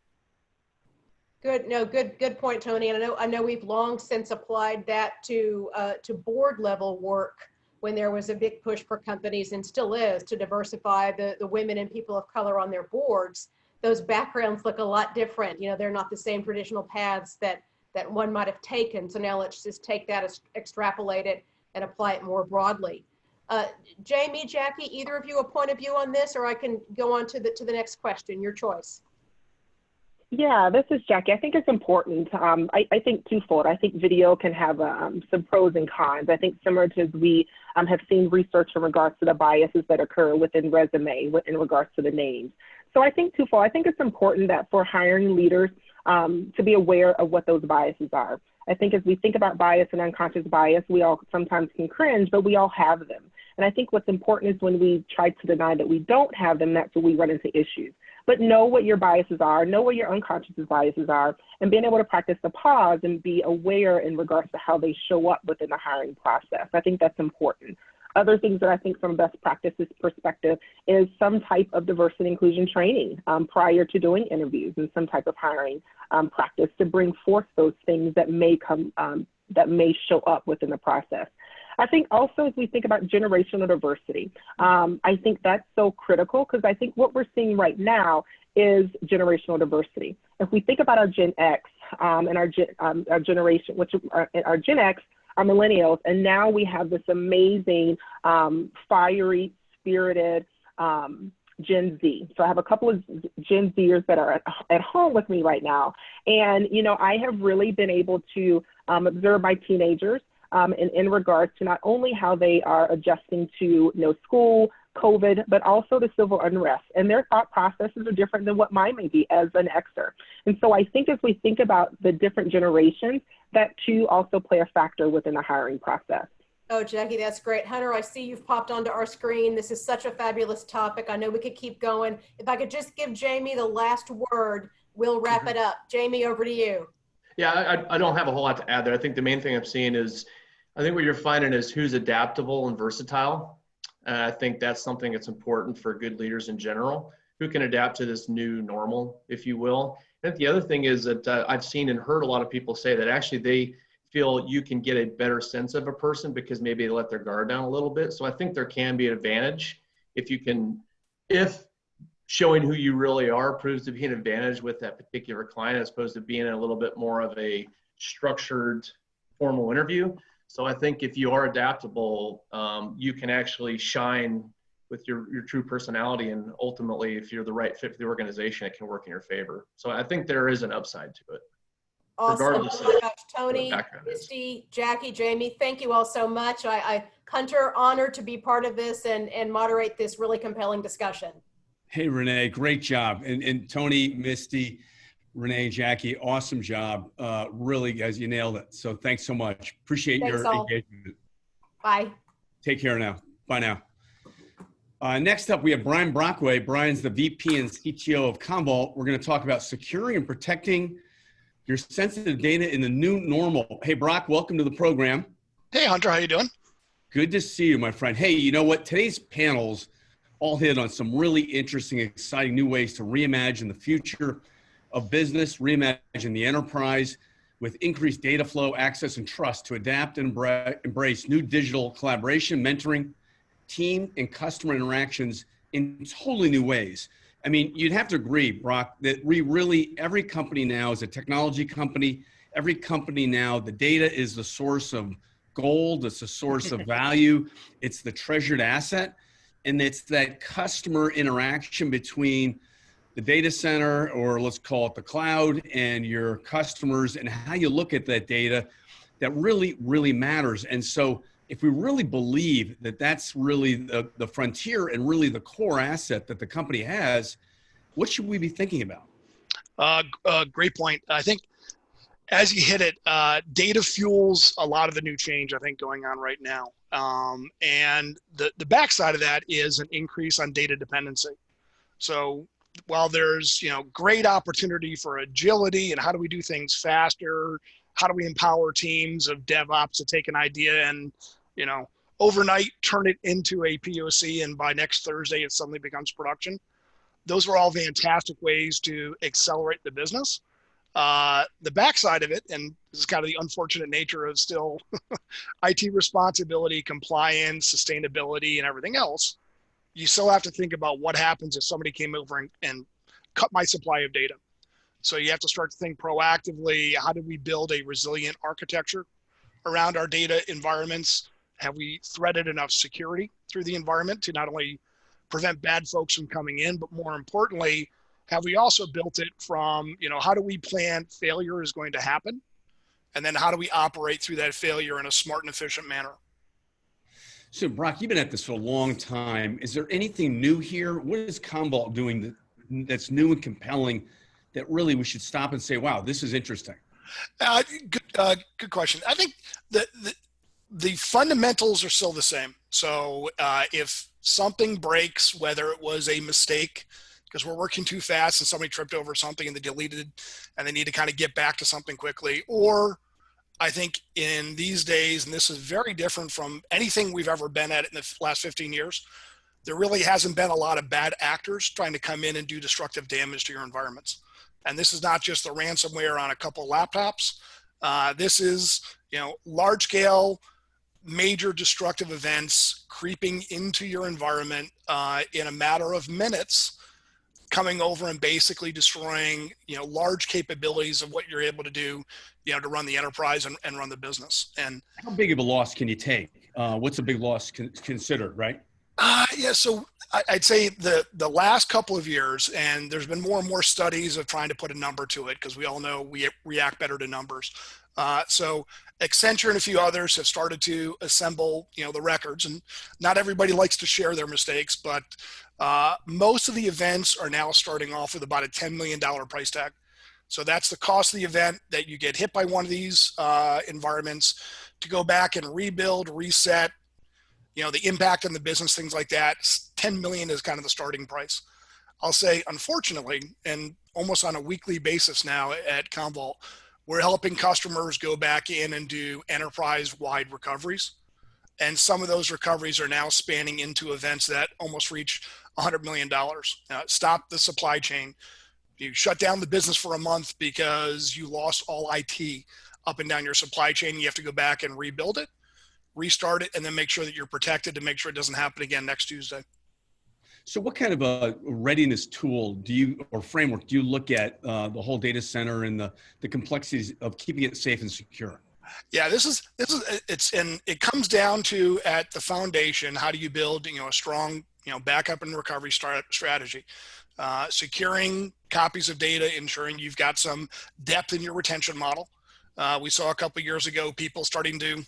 Q: Good. No, good point, Tony. And I know we've long since applied that to board level work when there was a big push for companies, and still is, to diversify the women and people of color on their boards. Those backgrounds look a lot different. You know, they're not the same traditional paths that one might have taken. So now let's just take that, extrapolate it, and apply it more broadly. Jamie, Jackie, either of you a point of view on this, or I can go on to the next question. Your choice.
U: Yeah, this is Jackie. I think it's important. I think twofold. I think video can have some pros and cons. I think similar to as we have seen research in regards to the biases that occur within resume in regards to the names. So I think twofold. I think it's important that for hiring leaders to be aware of what those biases are. I think as we think about bias and unconscious bias, we all sometimes can cringe, but we all have them. And I think what's important is when we try to deny that we don't have them, that's where we run into issues. But know what your biases are, know what your unconscious biases are, and being able to practice the pause and be aware in regards to how they show up within the hiring process. I think that's important. Other things that I think from a best practices perspective is some type of diversity and inclusion training prior to doing interviews, and some type of hiring practice to bring forth those things that may come, that may show up within the process. I think also as we think about generational diversity, I think that's so critical, because I think what we're seeing right now is generational diversity. If we think about our Gen X and our generation, which are our Gen X, our millennials, and now we have this amazing, fiery, spirited Gen Z. So I have a couple of Gen Zers that are at home with me right now. And, you know, I have really been able to observe my teenagers in regards to not only how they are adjusting to school, COVID, but also the civil unrest. And their thought processes are different than what mine may be as an Xer. And so I think as we think about the different generations, that too also play a factor within the hiring process.
Q: Oh, Jackie, that's great. Hunter, I see you've popped onto our screen. This is such a fabulous topic. I know we could keep going. If I could just give Jamie the last word, we'll wrap it up. Jamie, over to you.
R: Yeah, I don't have a whole lot to add there. I think the main thing I'm seeing is, I think what you're finding is who's adaptable and versatile. I think that's something that's important for good leaders in general, who can adapt to this new normal, if you will. I think the other thing is that I've seen and heard a lot of people say that actually they feel you can get a better sense of a person because maybe they let their guard down a little bit. So I think there can be an advantage if showing who you really are proves to be an advantage with that particular client, as opposed to being a little bit more of a structured, formal interview. So I think if you are adaptable, you can actually shine with your true personality, and ultimately, if you're the right fit for the organization, it can work in your favor. So I think there is an upside to it.
Q: Awesome.
R: Regardless
Q: Oh my
R: of
Q: gosh, Tony,
R: background is.
Q: Misty, Jackie, Jamie, thank you all so much. Hunter, honored to be part of this and moderate this really compelling discussion.
H: Hey, Renee, great job. And Tony, Misty, Renee, Jackie, awesome job. Really, guys, you nailed it. So thanks so much. Appreciate your engagement.
Q: Bye.
H: Take care now. Bye now. Next up, we have Brian Brockway. Brian's the VP and CTO of Commvault. We're going to talk about securing and protecting your sensitive data in the new normal. Hey, Brock, welcome to the program.
B: Hey, Hunter, how you doing? Good
H: to see you, my friend. Hey, you know what? Today's panels all hit on some really interesting, exciting new ways to reimagine the future of business, reimagine the enterprise with increased data flow, access, and trust to adapt and embrace new digital collaboration, mentoring, team, and customer interactions in totally new ways. I mean, you'd have to agree, Brock, that every company now is a technology company. Every company now, the data is the source of gold. It's a source of value. It's the treasured asset. And it's that customer interaction between the data center, or let's call it the cloud, and your customers, and how you look at that data that really, really matters. And so if we really believe that that's really the frontier and really the core asset that the company has, what should we be thinking about?
B: Great point. I think as you hit it, data fuels a lot of the new change, I think, going on right now. And the backside of that is an increase on data dependency. So while there's, great opportunity for agility and how do we do things faster, how do we empower teams of DevOps to take an idea and, overnight turn it into a POC, and by next Thursday it suddenly becomes production. Those are all fantastic ways to accelerate the business. The backside of it, and this is kind of the unfortunate nature of still IT responsibility, compliance, sustainability, and everything else, you still have to think about what happens if somebody came over and cut my supply of data. So you have to start to think proactively, how do we build a resilient architecture around our data environments? Have we threaded enough security through the environment to not only prevent bad folks from coming in, but more importantly, have we also built it from, how do we plan failure is going to happen? And then how do we operate through that failure in a smart and efficient manner?
H: So Brock, you've been at this for a long time. Is there anything new here? What is Commvault doing that's new and compelling that really we should stop and say, wow, this is interesting?
B: Good question. I think the fundamentals are still the same. So if something breaks, whether it was a mistake, because we're working too fast and somebody tripped over something and they deleted and they need to kind of get back to something quickly, or I think in these days, and this is very different from anything we've ever been at in the last 15 years, there really hasn't been a lot of bad actors trying to come in and do destructive damage to your environments. And this is not just the ransomware on a couple laptops. This is, large scale, major destructive events creeping into your environment in a matter of minutes, coming over and basically destroying, large capabilities of what you're able to do, to run the enterprise and run the business. And
H: how big of a loss can you take? What's a big loss considered, right?
B: So I'd say the last couple of years, and there's been more and more studies of trying to put a number to it because we all know we react better to numbers. So Accenture and a few others have started to assemble, the records, and not everybody likes to share their mistakes, but most of the events are now starting off with about a $10 million price tag. So that's the cost of the event that you get hit by one of these environments to go back and rebuild, reset, the impact on the business, things like that. 10 million is kind of the starting price. I'll say, unfortunately, and almost on a weekly basis now at Commvault, we're helping customers go back in and do enterprise-wide recoveries. And some of those recoveries are now spanning into events that almost reach $100 million. Stop the supply chain. You shut down the business for a month because you lost all IT up and down your supply chain. You have to go back and rebuild it, restart it, and then make sure that you're protected to make sure it doesn't happen again next Tuesday.
H: So what kind of a readiness tool or framework do you look at the whole data center and the complexities of keeping it safe and secure?
B: Yeah, it comes down to, at the foundation, how do you build, a strong, backup and recovery strategy, securing copies of data, ensuring you've got some depth in your retention model. We saw a couple of years ago, people starting to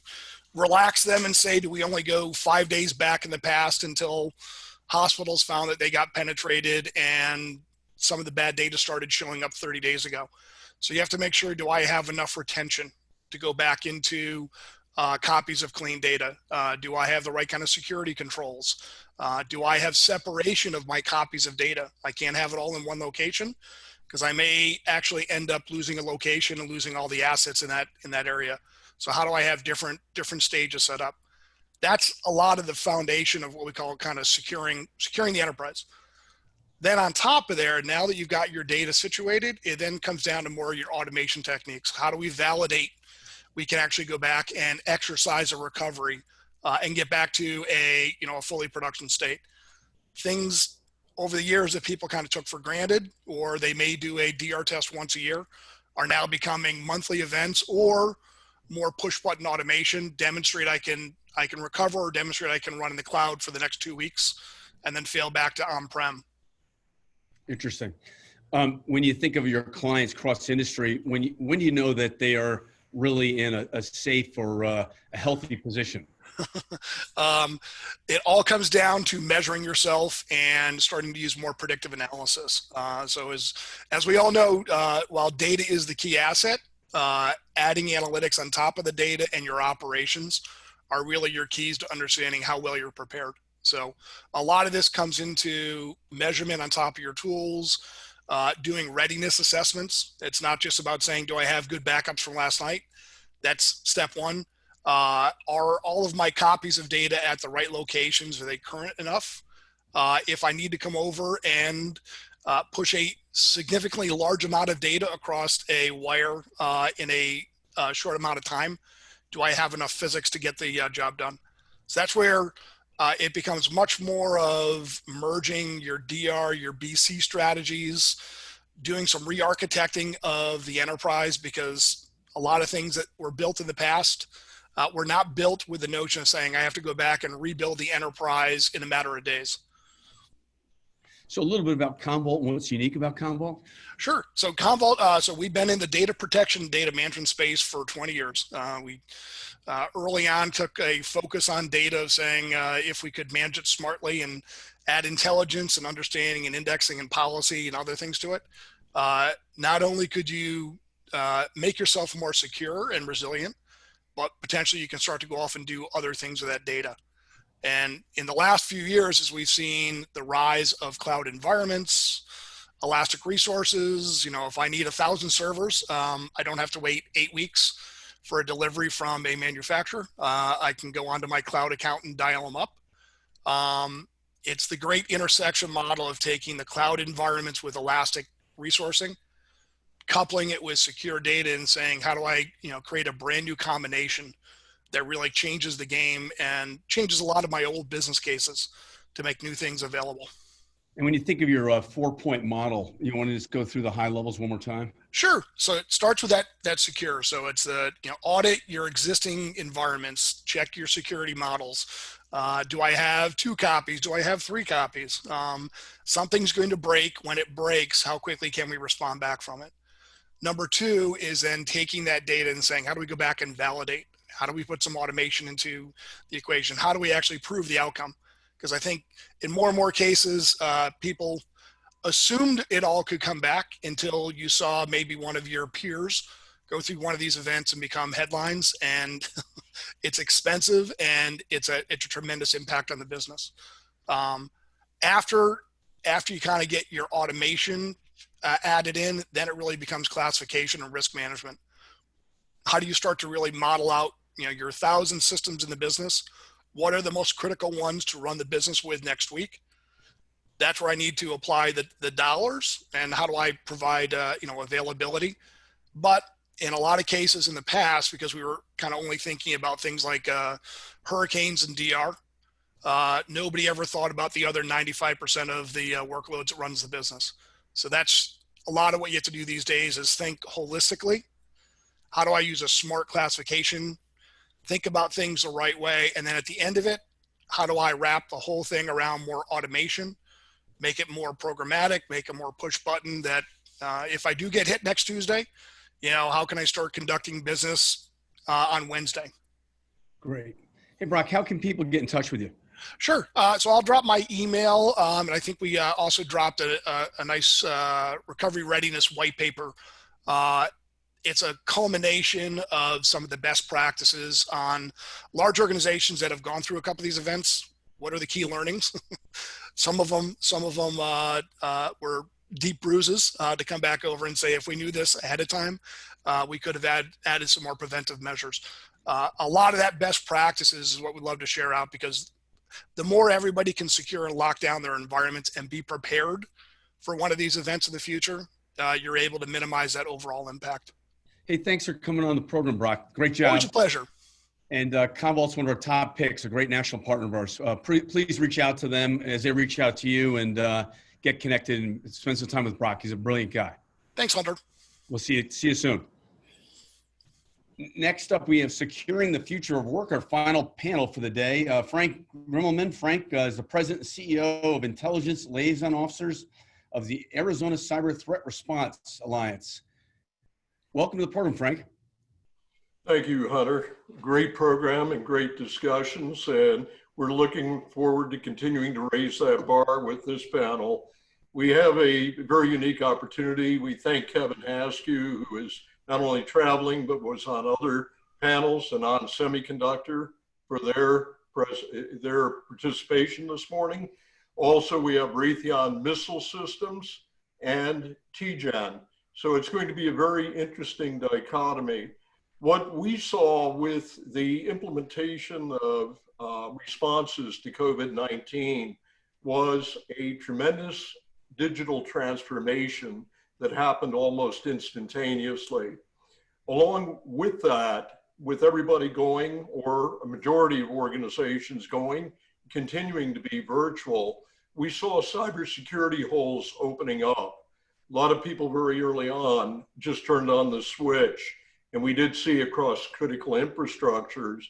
B: relax them and say, do we only go 5 days back in the past until hospitals found that they got penetrated and some of the bad data started showing up 30 days ago. So you have to make sure, do I have enough retention to go back into copies of clean data? Do I have the right kind of security controls? Do I have separation of my copies of data? I can't have it all in one location because I may actually end up losing a location and losing all the assets in that area. So how do I have different stages set up? That's a lot of the foundation of what we call kind of securing the enterprise. Then on top of there, now that you've got your data situated, it then comes down to more of your automation techniques. How do we validate we can actually go back and exercise a recovery and get back to a fully production state? Things over the years that people kind of took for granted, or they may do a DR test once a year, are now becoming monthly events or more push button automation. Demonstrate I can recover, or demonstrate I can run in the cloud for the next 2 weeks and then fail back to on-prem.
H: Interesting. When you think of your clients cross industry, when do you know that they are really in a safe or a healthy position?
B: It all comes down to measuring yourself and starting to use more predictive analysis. So as we all know, while data is the key asset, adding analytics on top of the data and your operations are really your keys to understanding how well you're prepared. So a lot of this comes into measurement on top of your tools, doing readiness assessments. It's not just about saying, do I have good backups from last night? That's step one. Are all of my copies of data at the right locations? Are they current enough? If I need to come over and push a significantly large amount of data across a wire in a short amount of time, do I have enough physics to get the job done? So that's where it becomes much more of merging your DR, your BC strategies, doing some re-architecting of the enterprise, because a lot of things that were built in the past were not built with the notion of saying I have to go back and rebuild the enterprise in a matter of days.
H: So a little bit about Commvault and what's unique about Commvault?
B: Sure. So Commvault, so we've been in the data protection, data management space for 20 years. We early on took a focus on data of saying if we could manage it smartly and add intelligence and understanding and indexing and policy and other things to it, not only could you make yourself more secure and resilient, but potentially you can start to go off and do other things with that data. And in the last few years, as we've seen the rise of cloud environments, elastic resources, if I need 1,000 servers, I don't have to wait 8 weeks for a delivery from a manufacturer. I can go onto my cloud account and dial them up. It's the great intersection model of taking the cloud environments with elastic resourcing, coupling it with secure data and saying, how do I, create a brand new combination that really changes the game and changes a lot of my old business cases to make new things available.
H: And when you think of your 4-point model, you want to just go through the high levels one more time?
B: Sure. So it starts with that secure. So it's audit your existing environments, check your security models. Do I have 2 copies? Do I have 3 copies? Something's going to break. When it breaks, how quickly can we respond back from it? Number 2 is then taking that data and saying, how do we go back and validate? How do we put some automation into the equation? How do we actually prove the outcome? Because I think in more and more cases, people assumed it all could come back until you saw maybe one of your peers go through one of these events and become headlines, and it's expensive and it's a tremendous impact on the business. After you kind of get your automation added in, then it really becomes classification and risk management. How do you start to really model out, your 1,000 systems in the business? What are the most critical ones to run the business with next week? That's where I need to apply the dollars, and how do I provide, availability? But in a lot of cases in the past, because we were kind of only thinking about things like hurricanes and DR, nobody ever thought about the other 95% of the workloads that runs the business. So that's a lot of what you have to do these days, is think holistically. How do I use a smart classification? Think about things the right way. And then at the end of it, how do I wrap the whole thing around more automation, make it more programmatic, make it more push button that if I do get hit next Tuesday, how can I start conducting business on Wednesday?
H: Great. Hey, Brock, how can people get in touch with you?
B: Sure. So I'll drop my email. And I think we also dropped a nice recovery readiness white paper. It's a culmination of some of the best practices on large organizations that have gone through a couple of these events. What are the key learnings? Some of them were deep bruises to come back over and say, if we knew this ahead of time, we could have added some more preventive measures. A lot of that best practices is what we'd love to share out, because the more everybody can secure and lock down their environments and be prepared for one of these events in the future, you're able to minimize that overall impact.
H: Hey, thanks for coming on the program, Brock. Great job.
B: Always a pleasure.
H: And Commvault's one of our top picks, a great national partner of ours. Please reach out to them as they reach out to you, and get connected and spend some time with Brock. He's a brilliant guy.
B: Thanks, Hunter.
H: We'll see you soon. Next up, we have Securing the Future of Work, our final panel for the day. Frank Grimmelman. Frank is the president and CEO of Intelligence Liaison Officers of the Arizona Cyber Threat Response Alliance. Welcome to the program, Frank.
C: Thank you, Hunter. Great program and great discussions, and we're looking forward to continuing to raise that bar with this panel. We have a very unique opportunity. We thank Kevin Askew, who is not only traveling, but was on other panels and on semiconductor, for their their participation this morning. Also, we have Raytheon Missile Systems and TGen. So it's going to be a very interesting dichotomy. What we saw with the implementation of responses to COVID-19 was a tremendous digital transformation that happened almost instantaneously. Along with that, with everybody going, or a majority of organizations going, continuing to be virtual, we saw cybersecurity holes opening up. A lot of people very early on just turned on the switch, and we did see across critical infrastructures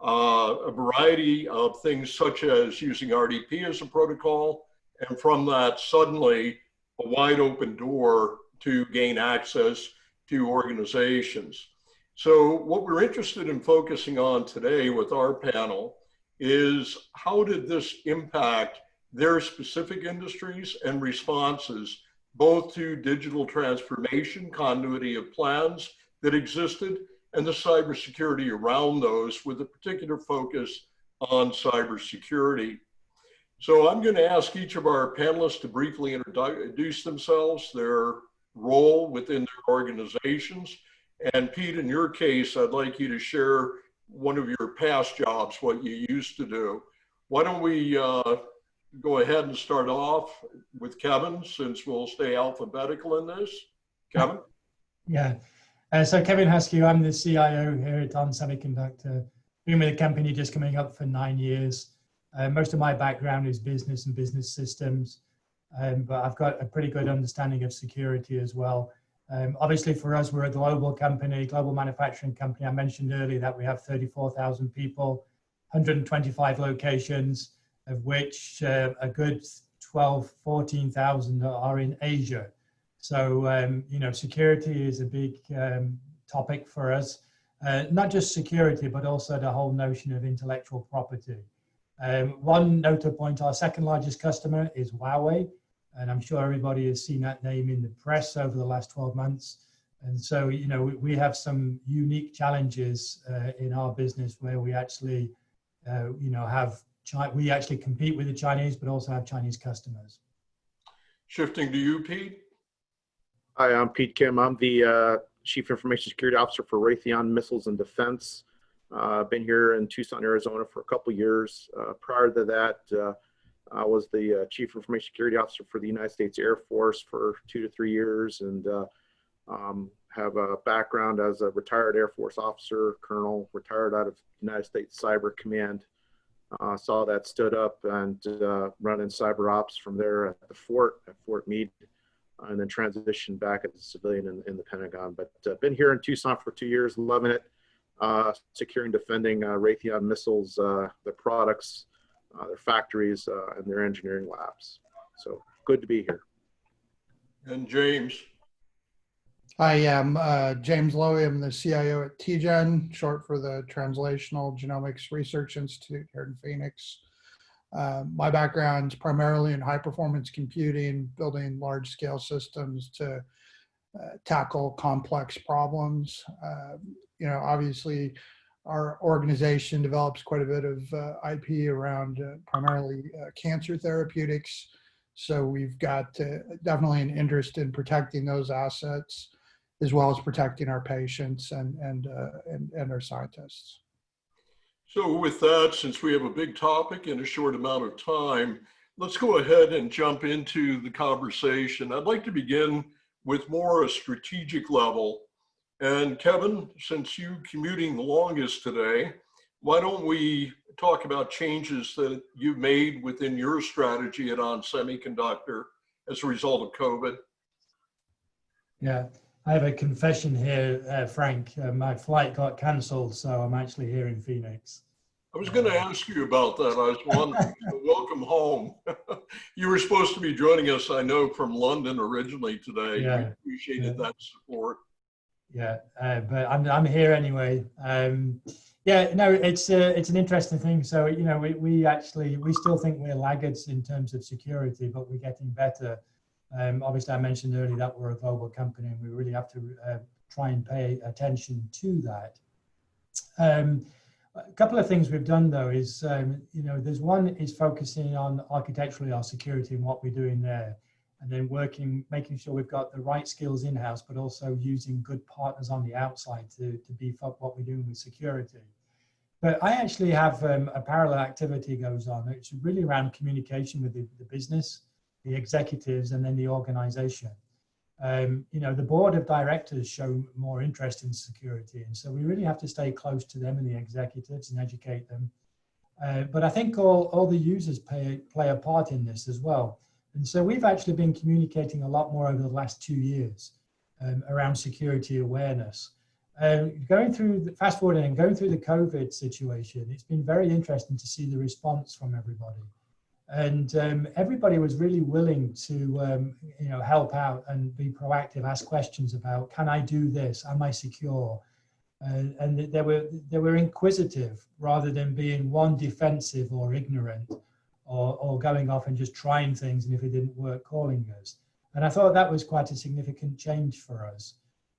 C: a variety of things such as using RDP as a protocol, and from that suddenly a wide open door to gain access to organizations. So what we're interested in focusing on today with our panel is how did this impact their specific industries and responses, both to digital transformation, continuity of plans that existed, and the cybersecurity around those, with a particular focus on cybersecurity. So I'm going to ask each of our panelists to briefly introduce themselves, their role within their organizations. And Pete, in your case, I'd like you to share one of your past jobs, what you used to do. Why don't we go ahead and start off with Kevin, since we'll stay alphabetical in this. Kevin?
O: Yeah. So Kevin Husky, I'm the CIO here at ON Semiconductor. Been with the company just coming up for 9 years. Most of my background is business and business systems, but I've got a pretty good understanding of security as well. Obviously for us, we're a global company, global manufacturing company. I mentioned earlier that we have 34,000 people, 125 locations, of which a good 12, 14,000 are in Asia. So, you know, security is a big topic for us. Not just security, but also the whole notion of intellectual property. One note to point, our second largest customer is Huawei. And I'm sure everybody has seen that name in the press over the last 12 months. And so, you know, we have some unique challenges in our business where we actually, you know, we actually compete with the Chinese, but also have Chinese customers.
C: Shifting to you, Pete.
E: Hi, I'm Pete Kim. I'm the Chief Information Security Officer for Raytheon Missiles and Defense. I've been here in Tucson, Arizona for a couple years. Prior to that, I was the Chief Information Security Officer for the United States Air Force for 2 to 3 years, and have a background as a retired Air Force officer, colonel, retired out of United States Cyber Command. Saw that stood up and running cyber ops from there at the fort, at Fort Meade, and then transitioned back as a civilian in the Pentagon. But been here in Tucson for 2 years, loving it. Securing, defending Raytheon missiles, their products, their factories, and their engineering labs. So good to be here.
C: And James.
V: I am James Lowy. I'm the CIO at TGen, short for the Translational Genomics Research Institute here in Phoenix. My background is primarily in high performance computing, building large scale systems to tackle complex problems. You know, obviously our organization develops quite a bit of IP around primarily cancer therapeutics. So we've got definitely an interest in protecting those assets, as well as protecting our patients and our scientists.
C: So with that, since we have a big topic in a short amount of time, let's go ahead and jump into the conversation. I'd like to begin with more a strategic level. And Kevin, since you commuting the longest today, why don't we talk about changes that you've made within your strategy at ON Semiconductor as a result of COVID?
O: Yeah, I have a confession here, Frank. My flight got canceled, so I'm actually here in Phoenix.
C: I was going to ask you about that. I was wondering. So welcome home. You were supposed to be joining us, I know, from London originally today.
O: Yeah.
C: We appreciated that support.
O: Yeah, but I'm here anyway. Yeah, no, it's an interesting thing. So, you know, we still think we're laggards in terms of security, but we're getting better. Obviously, I mentioned earlier that we're a global company, and we really have to try and pay attention to that. A couple of things we've done though is, you know, there's one is focusing on architecturally our security and what we're doing there, and then making sure we've got the right skills in-house, but also using good partners on the outside to beef up what we're doing with security. But I actually have a parallel activity goes on. It's really around communication with the business, the executives, and then the organization. You know, the board of directors show more interest in security, and so we really have to stay close to them and the executives and educate them. But I think all the users play a part in this as well. And so we've actually been communicating a lot more over the last 2 years around security awareness. Fast forwarding and going through the COVID situation, it's been very interesting to see the response from everybody. And everybody was really willing to, you know, help out and be proactive, ask questions about, can I do this? Am I secure? And they were inquisitive rather than being one defensive or ignorant or going off and just trying things, and if it didn't work, calling us. And I thought that was quite a significant change for us.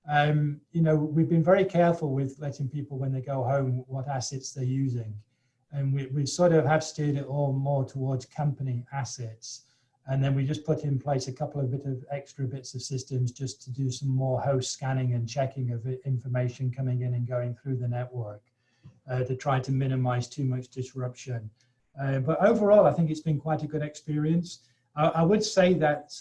O: You know, we've been very careful with letting people, when they go home, what assets they're using. And we sort of have steered it all more towards company assets. And then we just put in place a couple of extra bits of systems just to do some more host scanning and checking of information coming in and going through the network to try to minimize too much disruption. But overall, I think it's been quite a good experience. I would say that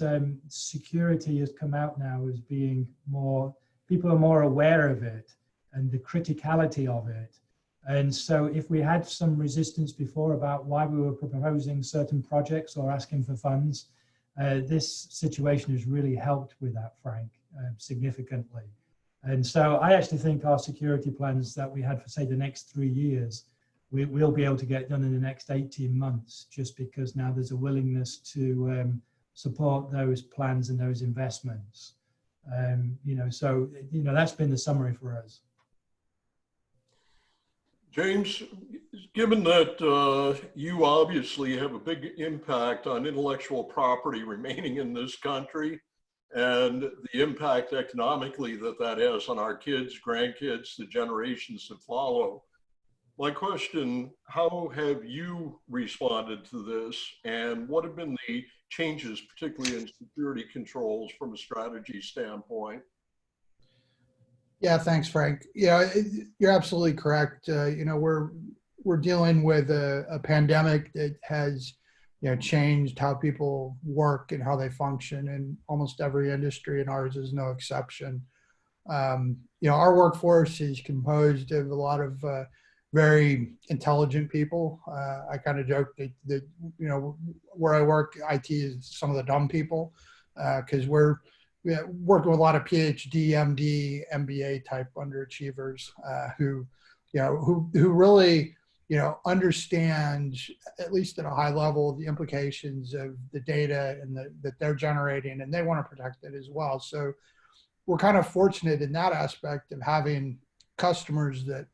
O: security has come out now as being more, people are more aware of it and the criticality of it. And so if we had some resistance before about why we were proposing certain projects or asking for funds, this situation has really helped with that, Frank, significantly. And so I actually think our security plans that we had for, say, the next 3 years, we'll be able to get done in the next 18 months, just because now there's a willingness to support those plans and those investments. You know, so, you know, that's been the summary for us.
C: James, given that you obviously have a big impact on intellectual property remaining in this country and the impact economically that that has on our kids, grandkids, the generations that follow, my question, how have you responded to this, and what have been the changes, particularly in security controls from a strategy standpoint?
V: Yeah, thanks, Frank. Yeah, you're absolutely correct. You know, we're dealing with a pandemic that has, you know, changed how people work and how they function in almost every industry, and ours is no exception. You know, our workforce is composed of a lot of very intelligent people. I kind of joke that, you know, where I work, IT is some of the dumb people, because we're working with a lot of PhD, MD, MBA type underachievers who, you know, who really, you know, understand, at least at a high level, the implications of the data and that they're generating, and they want to protect it as well. So we're kind of fortunate in that aspect of having customers that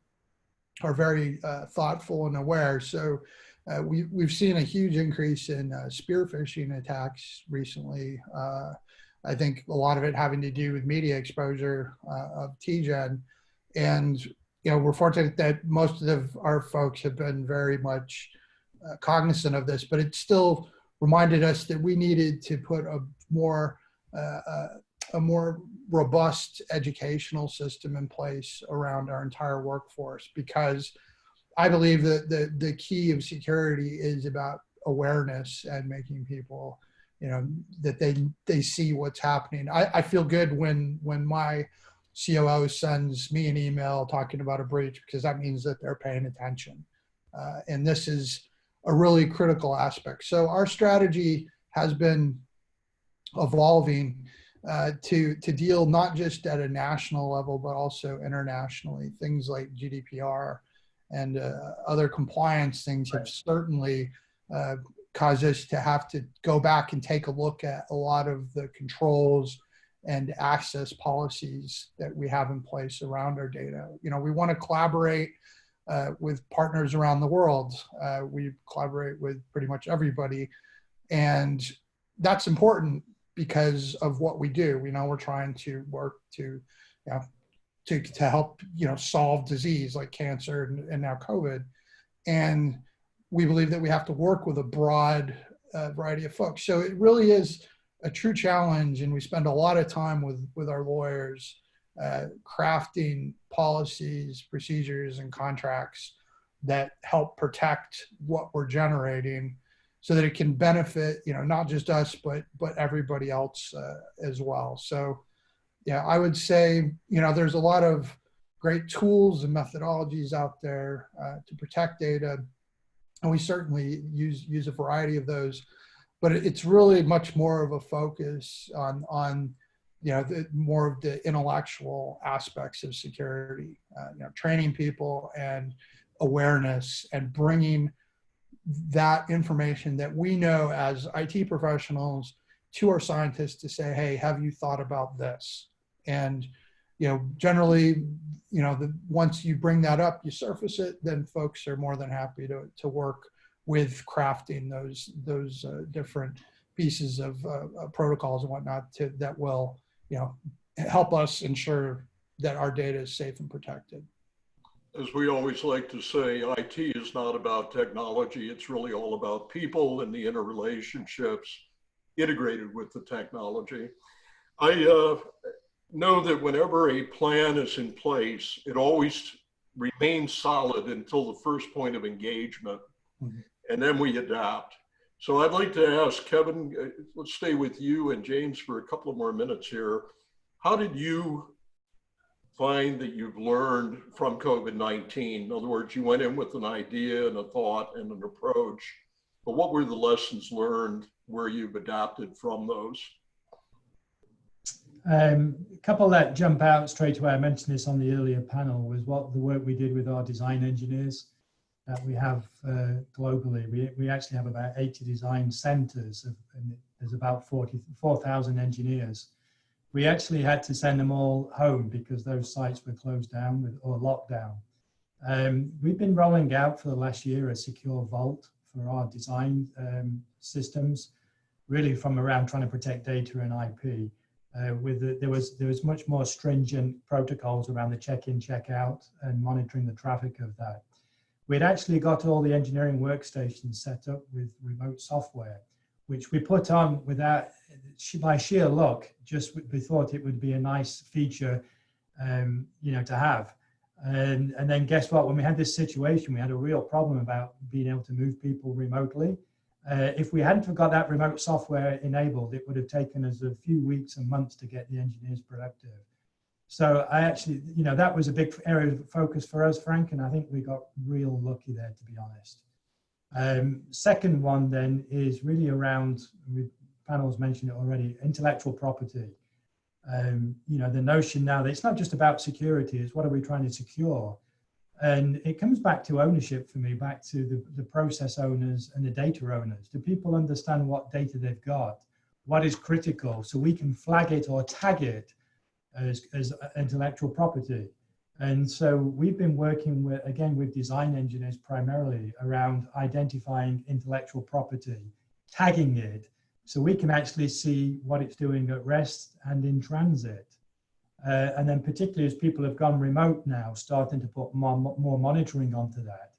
V: are very thoughtful and aware. So we've seen a huge increase in spear phishing attacks recently. I think a lot of it having to do with media exposure of TGen. And, you know, we're fortunate that most of our folks have been very much cognizant of this, but it still reminded us that we needed to put a more robust educational system in place around our entire workforce, because I believe that the key of security is about awareness and making people, you know, that they see what's happening. I feel good when my COO sends me an email talking about a breach, because that means that they're paying attention. And this is a really critical aspect. So our strategy has been evolving to deal not just at a national level, but also internationally. Things like GDPR and other compliance things have certainly cause us to have to go back and take a look at a lot of the controls and access policies that we have in place around our data. You know, we want to collaborate with partners around the world. We collaborate with pretty much everybody, and that's important because of what we do. You know, we're trying to work to, you know, to help, solve disease like cancer and now COVID. And we believe that we have to work with a broad variety of folks. So it really is a true challenge, and we spend a lot of time with our lawyers crafting policies, procedures, and contracts that help protect what we're generating, so that it can benefit, not just us, but everybody else as well. So, yeah, I would say, there's a lot of great tools and methodologies out there to protect data, and we certainly use a variety of those. But it's really much more of a focus on more of the intellectual aspects of security, training people and awareness, and bringing that information that we know as IT professionals to our scientists to say, hey, have you thought about this? And, generally, once you bring that up, you surface it, then folks are more than happy to work with crafting those different pieces of protocols and whatnot that will, help us ensure that our data is safe and protected.
C: As we always like to say, IT is not about technology. It's really all about people and the interrelationships integrated with the technology. I know that whenever a plan is in place, it always remains solid until the first point of engagement, and then we adapt. So I'd like to ask Kevin, let's stay with you and James for a couple of more minutes here. How did you find that you've learned from COVID-19? In other words, you went in with an idea and a thought and an approach, but what were the lessons learned where you've adapted from those?
O: A couple that jump out straight away, I mentioned this on the earlier panel, was the work we did with our design engineers that we have globally. We actually have about 80 design centers, and there's about 4,000 engineers. We actually had to send them all home because those sites were closed down or locked down. We've been rolling out for the last year a secure vault for our design systems, really from around trying to protect data and IP. There was much more stringent protocols around the check-in, check-out, and monitoring the traffic of that. We'd actually got all the engineering workstations set up with remote software, which we put on without, by sheer luck, just we thought it would be a nice feature, to have. And then guess what? When we had this situation, we had a real problem about being able to move people remotely. If we hadn't got that remote software enabled, it would have taken us a few weeks and months to get the engineers productive. So I actually, that was a big area of focus for us, Frank, and I think we got real lucky there, to be honest. Second one then is really around, panels mentioned it already, intellectual property. The notion now that it's not just about security, it's what are we trying to secure? And it comes back to ownership for me, back to the process owners and the data owners. Do people understand what data they've got? What is critical so we can flag it or tag it as intellectual property? And so we've been working with design engineers primarily around identifying intellectual property, tagging it, so we can actually see what it's doing at rest and in transit. And then particularly as people have gone remote now, starting to put more monitoring onto that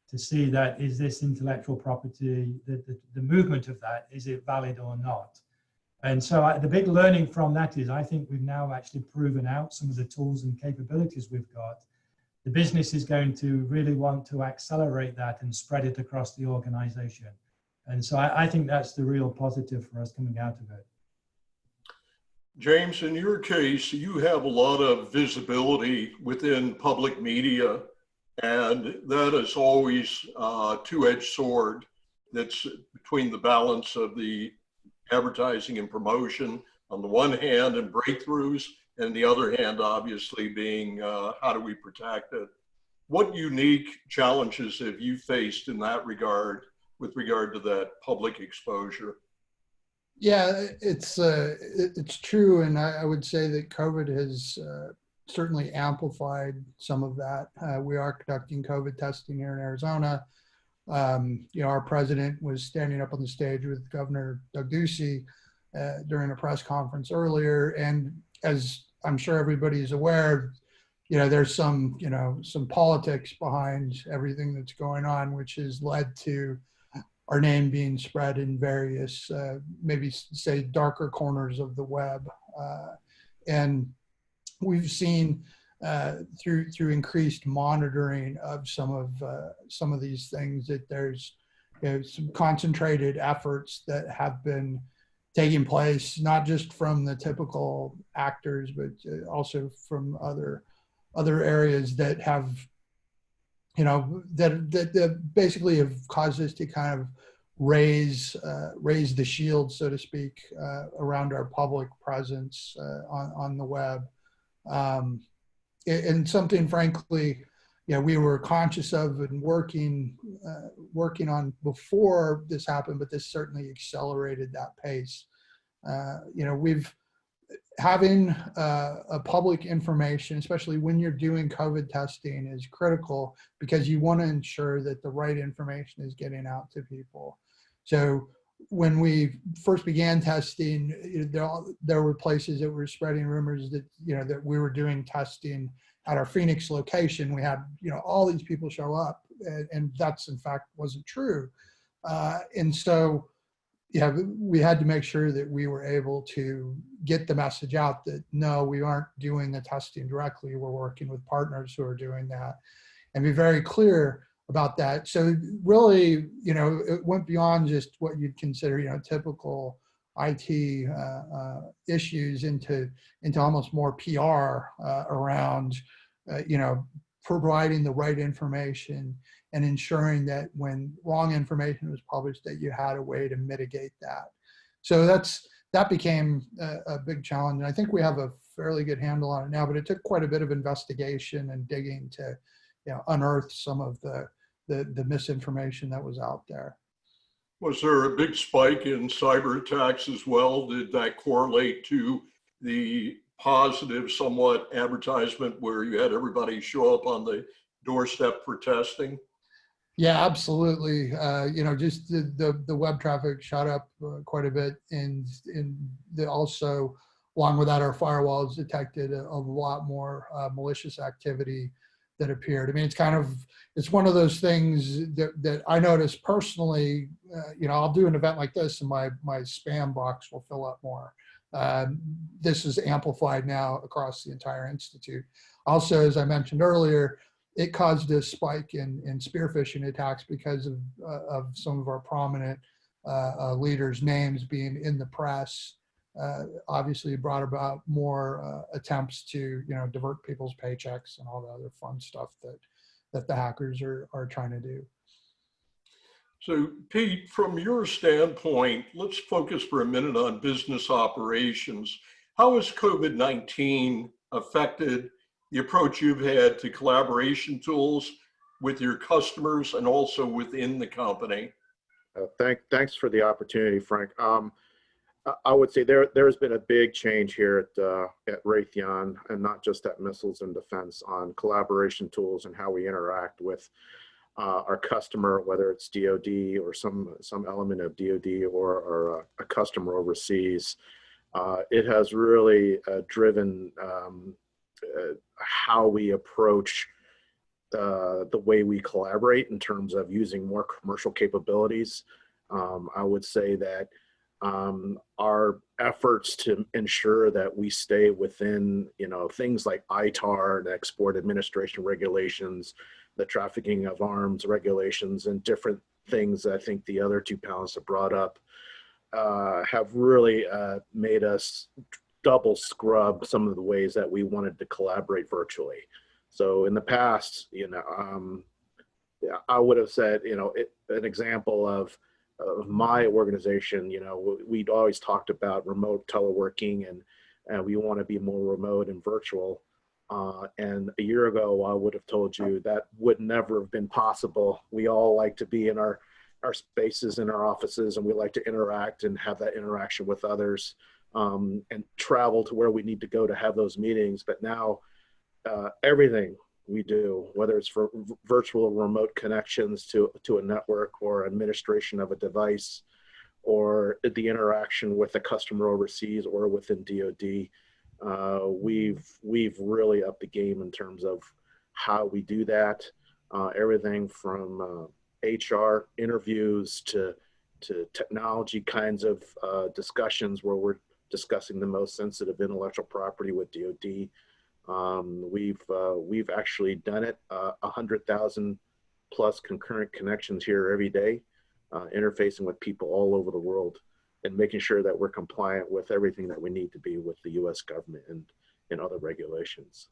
O: to see that is this intellectual property, the movement of that, is it valid or not? And so the big learning from that is I think we've now actually proven out some of the tools and capabilities we've got. The business is going to really want to accelerate that and spread it across the organization. And so I think that's the real positive for us coming out of it.
C: James, in your case, you have a lot of visibility within public media, and that is always a two-edged sword that's between the balance of the advertising and promotion on the one hand and breakthroughs, and the other hand, obviously, being how do we protect it? What unique challenges have you faced in that regard with regard to that public exposure?
V: Yeah, it's true, and I would say that COVID has certainly amplified some of that. We are conducting COVID testing here in Arizona. Our president was standing up on the stage with Governor Doug Ducey during a press conference earlier, and as I'm sure everybody is aware, there's some, some politics behind everything that's going on, which has led to our name being spread in various, maybe say, darker corners of the web. And we've seen through increased monitoring of some of these things that there's some concentrated efforts that have been taking place, not just from the typical actors, but also from other areas that have, that basically have caused us to kind of raise the shield, so to speak, around our public presence on the web. And something, frankly, we were conscious of and working on before this happened, but this certainly accelerated that pace. Having a public information, especially when you're doing COVID testing, is critical because you want to ensure that the right information is getting out to people. So when we first began testing, there were places that were spreading rumors that, that we were doing testing at our Phoenix location. We had, all these people show up, and that's in fact wasn't true. And so, we had to make sure that we were able to get the message out that no, we aren't doing the testing directly. We're working with partners who are doing that, and be very clear about that. So really, it went beyond just what you'd consider, typical IT issues into almost more PR around, providing the right information and ensuring that when wrong information was published, that you had a way to mitigate that. So that became a big challenge. And I think we have a fairly good handle on it now, but it took quite a bit of investigation and digging to unearth some of the misinformation that was out there.
C: Was there a big spike in cyber attacks as well? Did that correlate to the positive, somewhat advertisement where you had everybody show up on the doorstep for testing?
V: Yeah, absolutely. Just the web traffic shot up quite a bit, and also along with that, our firewalls detected a lot more malicious activity that appeared. I mean, it's one of those things that I noticed personally. I'll do an event like this, and my spam box will fill up more. This is amplified now across the entire institute. Also, as I mentioned earlier, it caused a spike in spear phishing attacks because of some of our prominent leaders' names being in the press. Obviously, brought about more attempts to divert people's paychecks and all the other fun stuff that the hackers are trying to do.
C: So, Pete, from your standpoint, let's focus for a minute on business operations. How has COVID-19 affected the approach you've had to collaboration tools with your customers and also within the company?
E: Thanks for the opportunity, Frank. I would say there's been a big change here at Raytheon, and not just at Missiles and Defense, on collaboration tools and how we interact with our customer, whether it's DoD or some element of DoD or a customer overseas. It has really driven how we approach the way we collaborate in terms of using more commercial capabilities. I would say that our efforts to ensure that we stay within, things like ITAR and export administration regulations, the trafficking of arms regulations, and different things that I think the other two panelists have brought up, have really made us double scrub some of the ways that we wanted to collaborate virtually. So in the past, I would have said, an example of my organization, we'd always talked about remote teleworking and we want to be more remote and virtual. And a year ago, I would have told you that would never have been possible. We all like to be in our spaces, in our offices, and we like to interact and have that interaction with others, and travel to where we need to go to have those meetings. But now everything we do, whether it's for virtual or remote connections to a network or administration of a device, or the interaction with a customer overseas or within DoD, we've really upped the game in terms of how we do that. Everything from HR interviews to technology kinds of discussions where we're discussing the most sensitive intellectual property with DoD. We've actually done it 100,000 plus concurrent connections here every day, interfacing with people all over the world and making sure that we're compliant with everything that we need to be with the U.S. government and other regulations.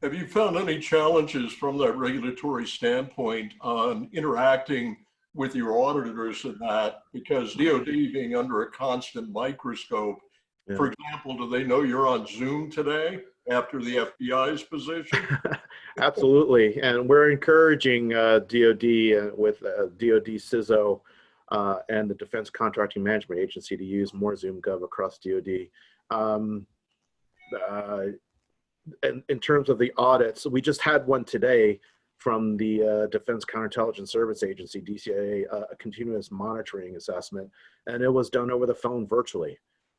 C: Have you found any challenges from that regulatory standpoint on interacting with your auditors in that? Because DoD being under a constant microscope,
E: yeah.
C: For example, do they know you're on Zoom today after the FBI's position?
E: Absolutely, and we're encouraging DoD with DoD CISO and the Defense Contracting Management Agency to use more Zoom Gov across DoD. In terms of the audits, we just had one today from the Defense Counterintelligence Service Agency, DCIA, a continuous monitoring assessment, and it was done over the phone virtually.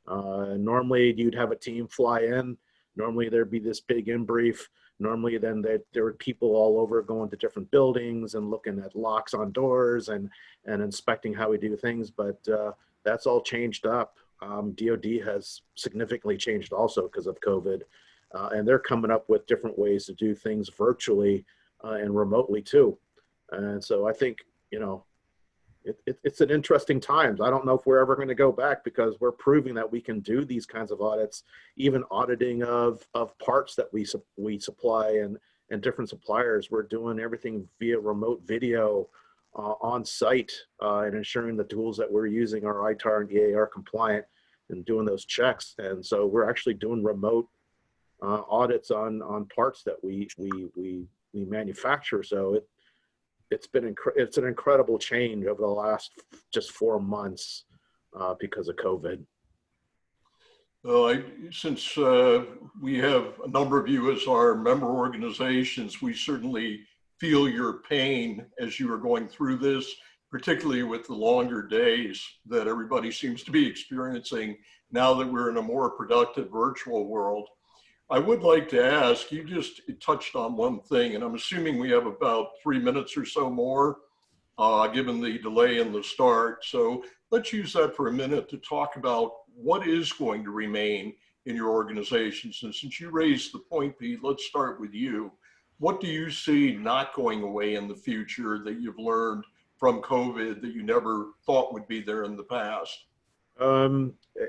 E: Normally you'd have a team fly in, normally there'd be this big in brief, normally then there were people all over going to different buildings and looking at locks on doors and inspecting how we do things, but that's all changed up. DoD has significantly changed also because of COVID, and they're coming up with different ways to do things virtually and remotely too. And so I think, you know, it's an interesting times. I don't know if we're ever going to go back because we're proving that we can do these kinds of audits, even auditing of parts that we supply and different suppliers. We're doing everything via remote video on site and ensuring the tools that we're using are ITAR and EAR compliant and doing those checks. And so we're actually doing remote audits on parts that we manufacture. So it's an incredible change over the last just 4 months because of COVID.
C: Since we have a number of you as our member organizations, we certainly feel your pain as you are going through this, particularly with the longer days that everybody seems to be experiencing now that we're in a more productive virtual world. I would like to ask, you just touched on one thing, and I'm assuming we have about 3 minutes or so more, given the delay in the start. So let's use that for a minute to talk about what is going to remain in your organizations. And since you raised the point, Pete, let's start with you. What do you see not going away in the future that you've learned from COVID that you never thought would be there in the past?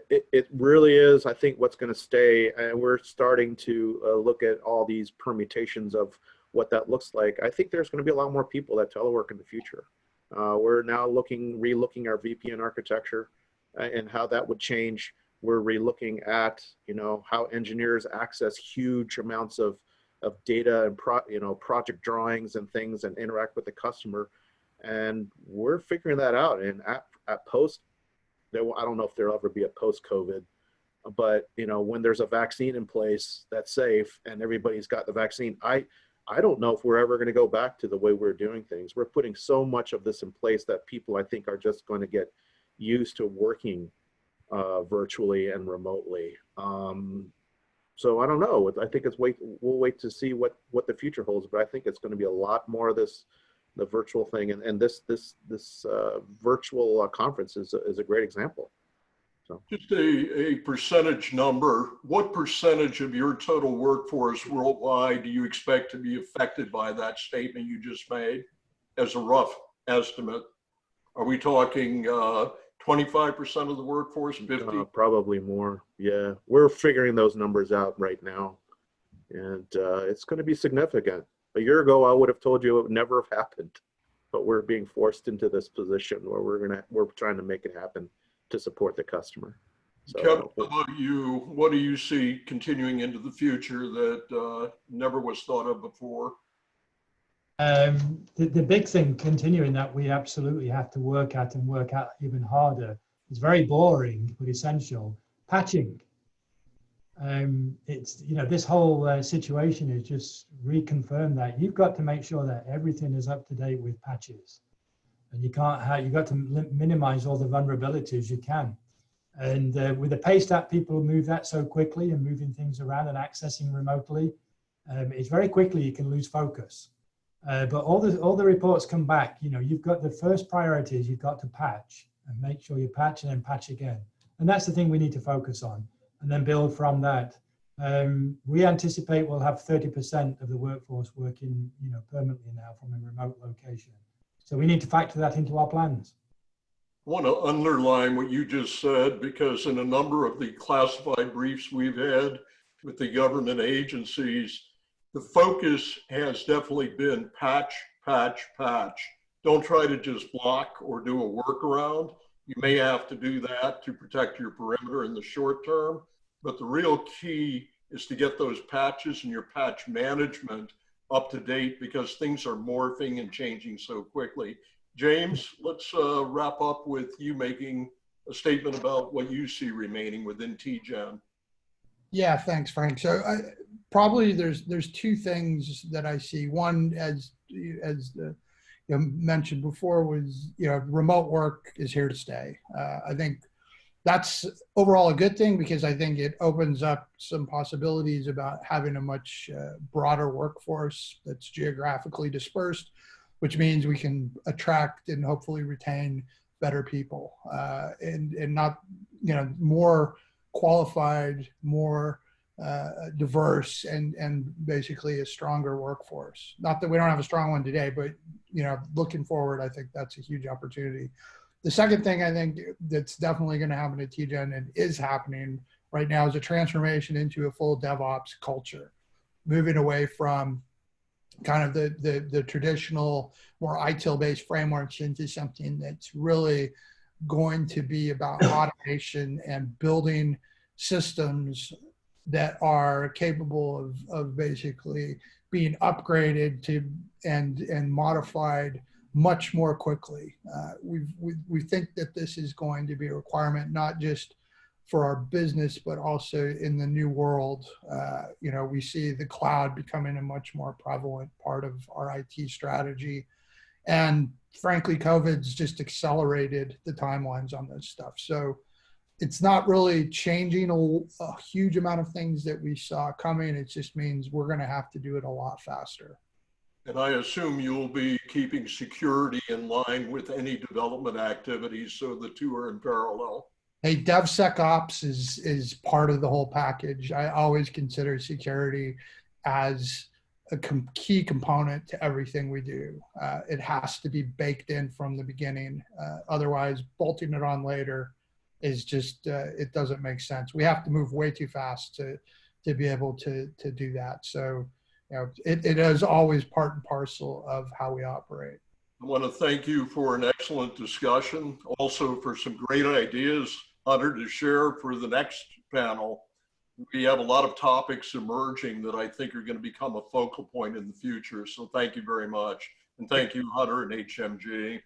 E: It really is, I think, what's going to stay, and we're starting to look at all these permutations of what that looks like. I think there's going to be a lot more people that telework in the future. We're now relooking our VPN architecture and how that would change. We're relooking at, you know, how engineers access huge amounts of data and project drawings and things and interact with the customer, and we're figuring that out. And at post, I don't know if there'll ever be a post-COVID, but you know, when there's a vaccine in place that's safe and everybody's got the vaccine, I don't know if we're ever going to go back to the way we're doing things. We're putting so much of this in place that people, I think, are just going to get used to working virtually and remotely. So I don't know. I think we'll wait to see what the future holds, but I think it's going to be a lot more of this. The virtual thing, and this virtual conference is a great example. So
C: just a percentage number, what percentage of your total workforce worldwide do you expect to be affected by that statement you just made as a rough estimate? Are we talking 25% of the workforce, 50?
E: Probably more. Yeah, we're figuring those numbers out right now, and it's going to be significant. A year ago, I would have told you it would never have happened, but we're being forced into this position where we're trying to make it happen to support the customer. So,
C: Kevin, how about you? What do you see continuing into the future that never was thought of before?
O: The big thing continuing that we absolutely have to work at and work at even harder. It's very boring, but essential. Patching. It's, you know, this whole situation is just reconfirmed that you've got to make sure that everything is up to date with patches, and you've got to minimize all the vulnerabilities you can. And with the pace that people move that so quickly and moving things around and accessing remotely, it's very quickly you can lose focus. But all the reports come back. You know, you've got the first priority is you've got to patch and make sure you patch and then patch again. And that's the thing we need to focus on, and then build from that. We anticipate we'll have 30% of the workforce working, you know, permanently now from a remote location. So we need to factor that into our plans.
C: I want to underline what you just said, because in a number of the classified briefs we've had with the government agencies, the focus has definitely been patch, patch, patch. Don't try to just block or do a workaround. You may have to do that to protect your perimeter in the short term, but the real key is to get those patches and your patch management up to date, because things are morphing and changing so quickly. James, let's wrap up with you making a statement about what you see remaining within TGen.
V: Yeah, thanks, Frank. So probably there's two things that I see. One, as mentioned before, was remote work is here to stay. I think that's overall a good thing, because I think it opens up some possibilities about having a much broader workforce that's geographically dispersed, which means we can attract and hopefully retain better people and not, more qualified, more diverse, and basically a stronger workforce. Not that we don't have a strong one today, but looking forward, I think that's a huge opportunity. The second thing I think that's definitely going to happen at TGen and is happening right now is a transformation into a full DevOps culture, moving away from kind of the traditional, more ITIL-based frameworks into something that's really going to be about automation and building systems that are capable of basically being upgraded to and modified much more quickly. We think that this is going to be a requirement, not just for our business, but also in the new world. We see the cloud becoming a much more prevalent part of our IT strategy. And frankly, COVID's just accelerated the timelines on this stuff. So it's not really changing a huge amount of things that we saw coming. It just means we're going to have to do it a lot faster.
C: And I assume you'll be keeping security in line with any development activities, so the two are in parallel.
V: Hey, DevSecOps is part of the whole package. I always consider security as a key component to everything we do. It has to be baked in from the beginning. Otherwise, bolting it on later is just, it doesn't make sense. We have to move way too fast to be able to do that. So, it is always part and parcel of how we operate.
C: I want to thank you for an excellent discussion, also for some great ideas, Hunter, to share for the next panel. We have a lot of topics emerging that I think are going to become a focal point in the future. So thank you very much. And thank you, Hunter and HMG.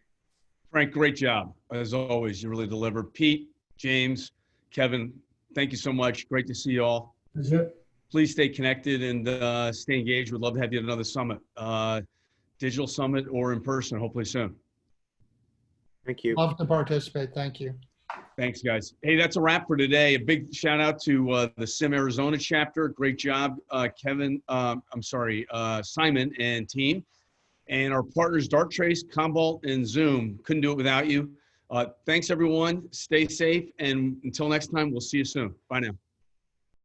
H: Frank, great job. As always, you really delivered. Pete, James, Kevin, thank you so much. Great to see you all.
O: That's it.
H: Please stay connected and stay engaged. We'd love to have you at another summit, digital summit or in person, hopefully soon.
E: Thank you.
V: Love to participate. Thank you.
H: Thanks, guys. Hey, that's a wrap for today. A big shout out to the SIM Arizona chapter. Great job, Simon and team. And our partners, Darktrace, Commvault, and Zoom. Couldn't do it without you. Thanks, everyone. Stay safe. And until next time, we'll see you soon. Bye now.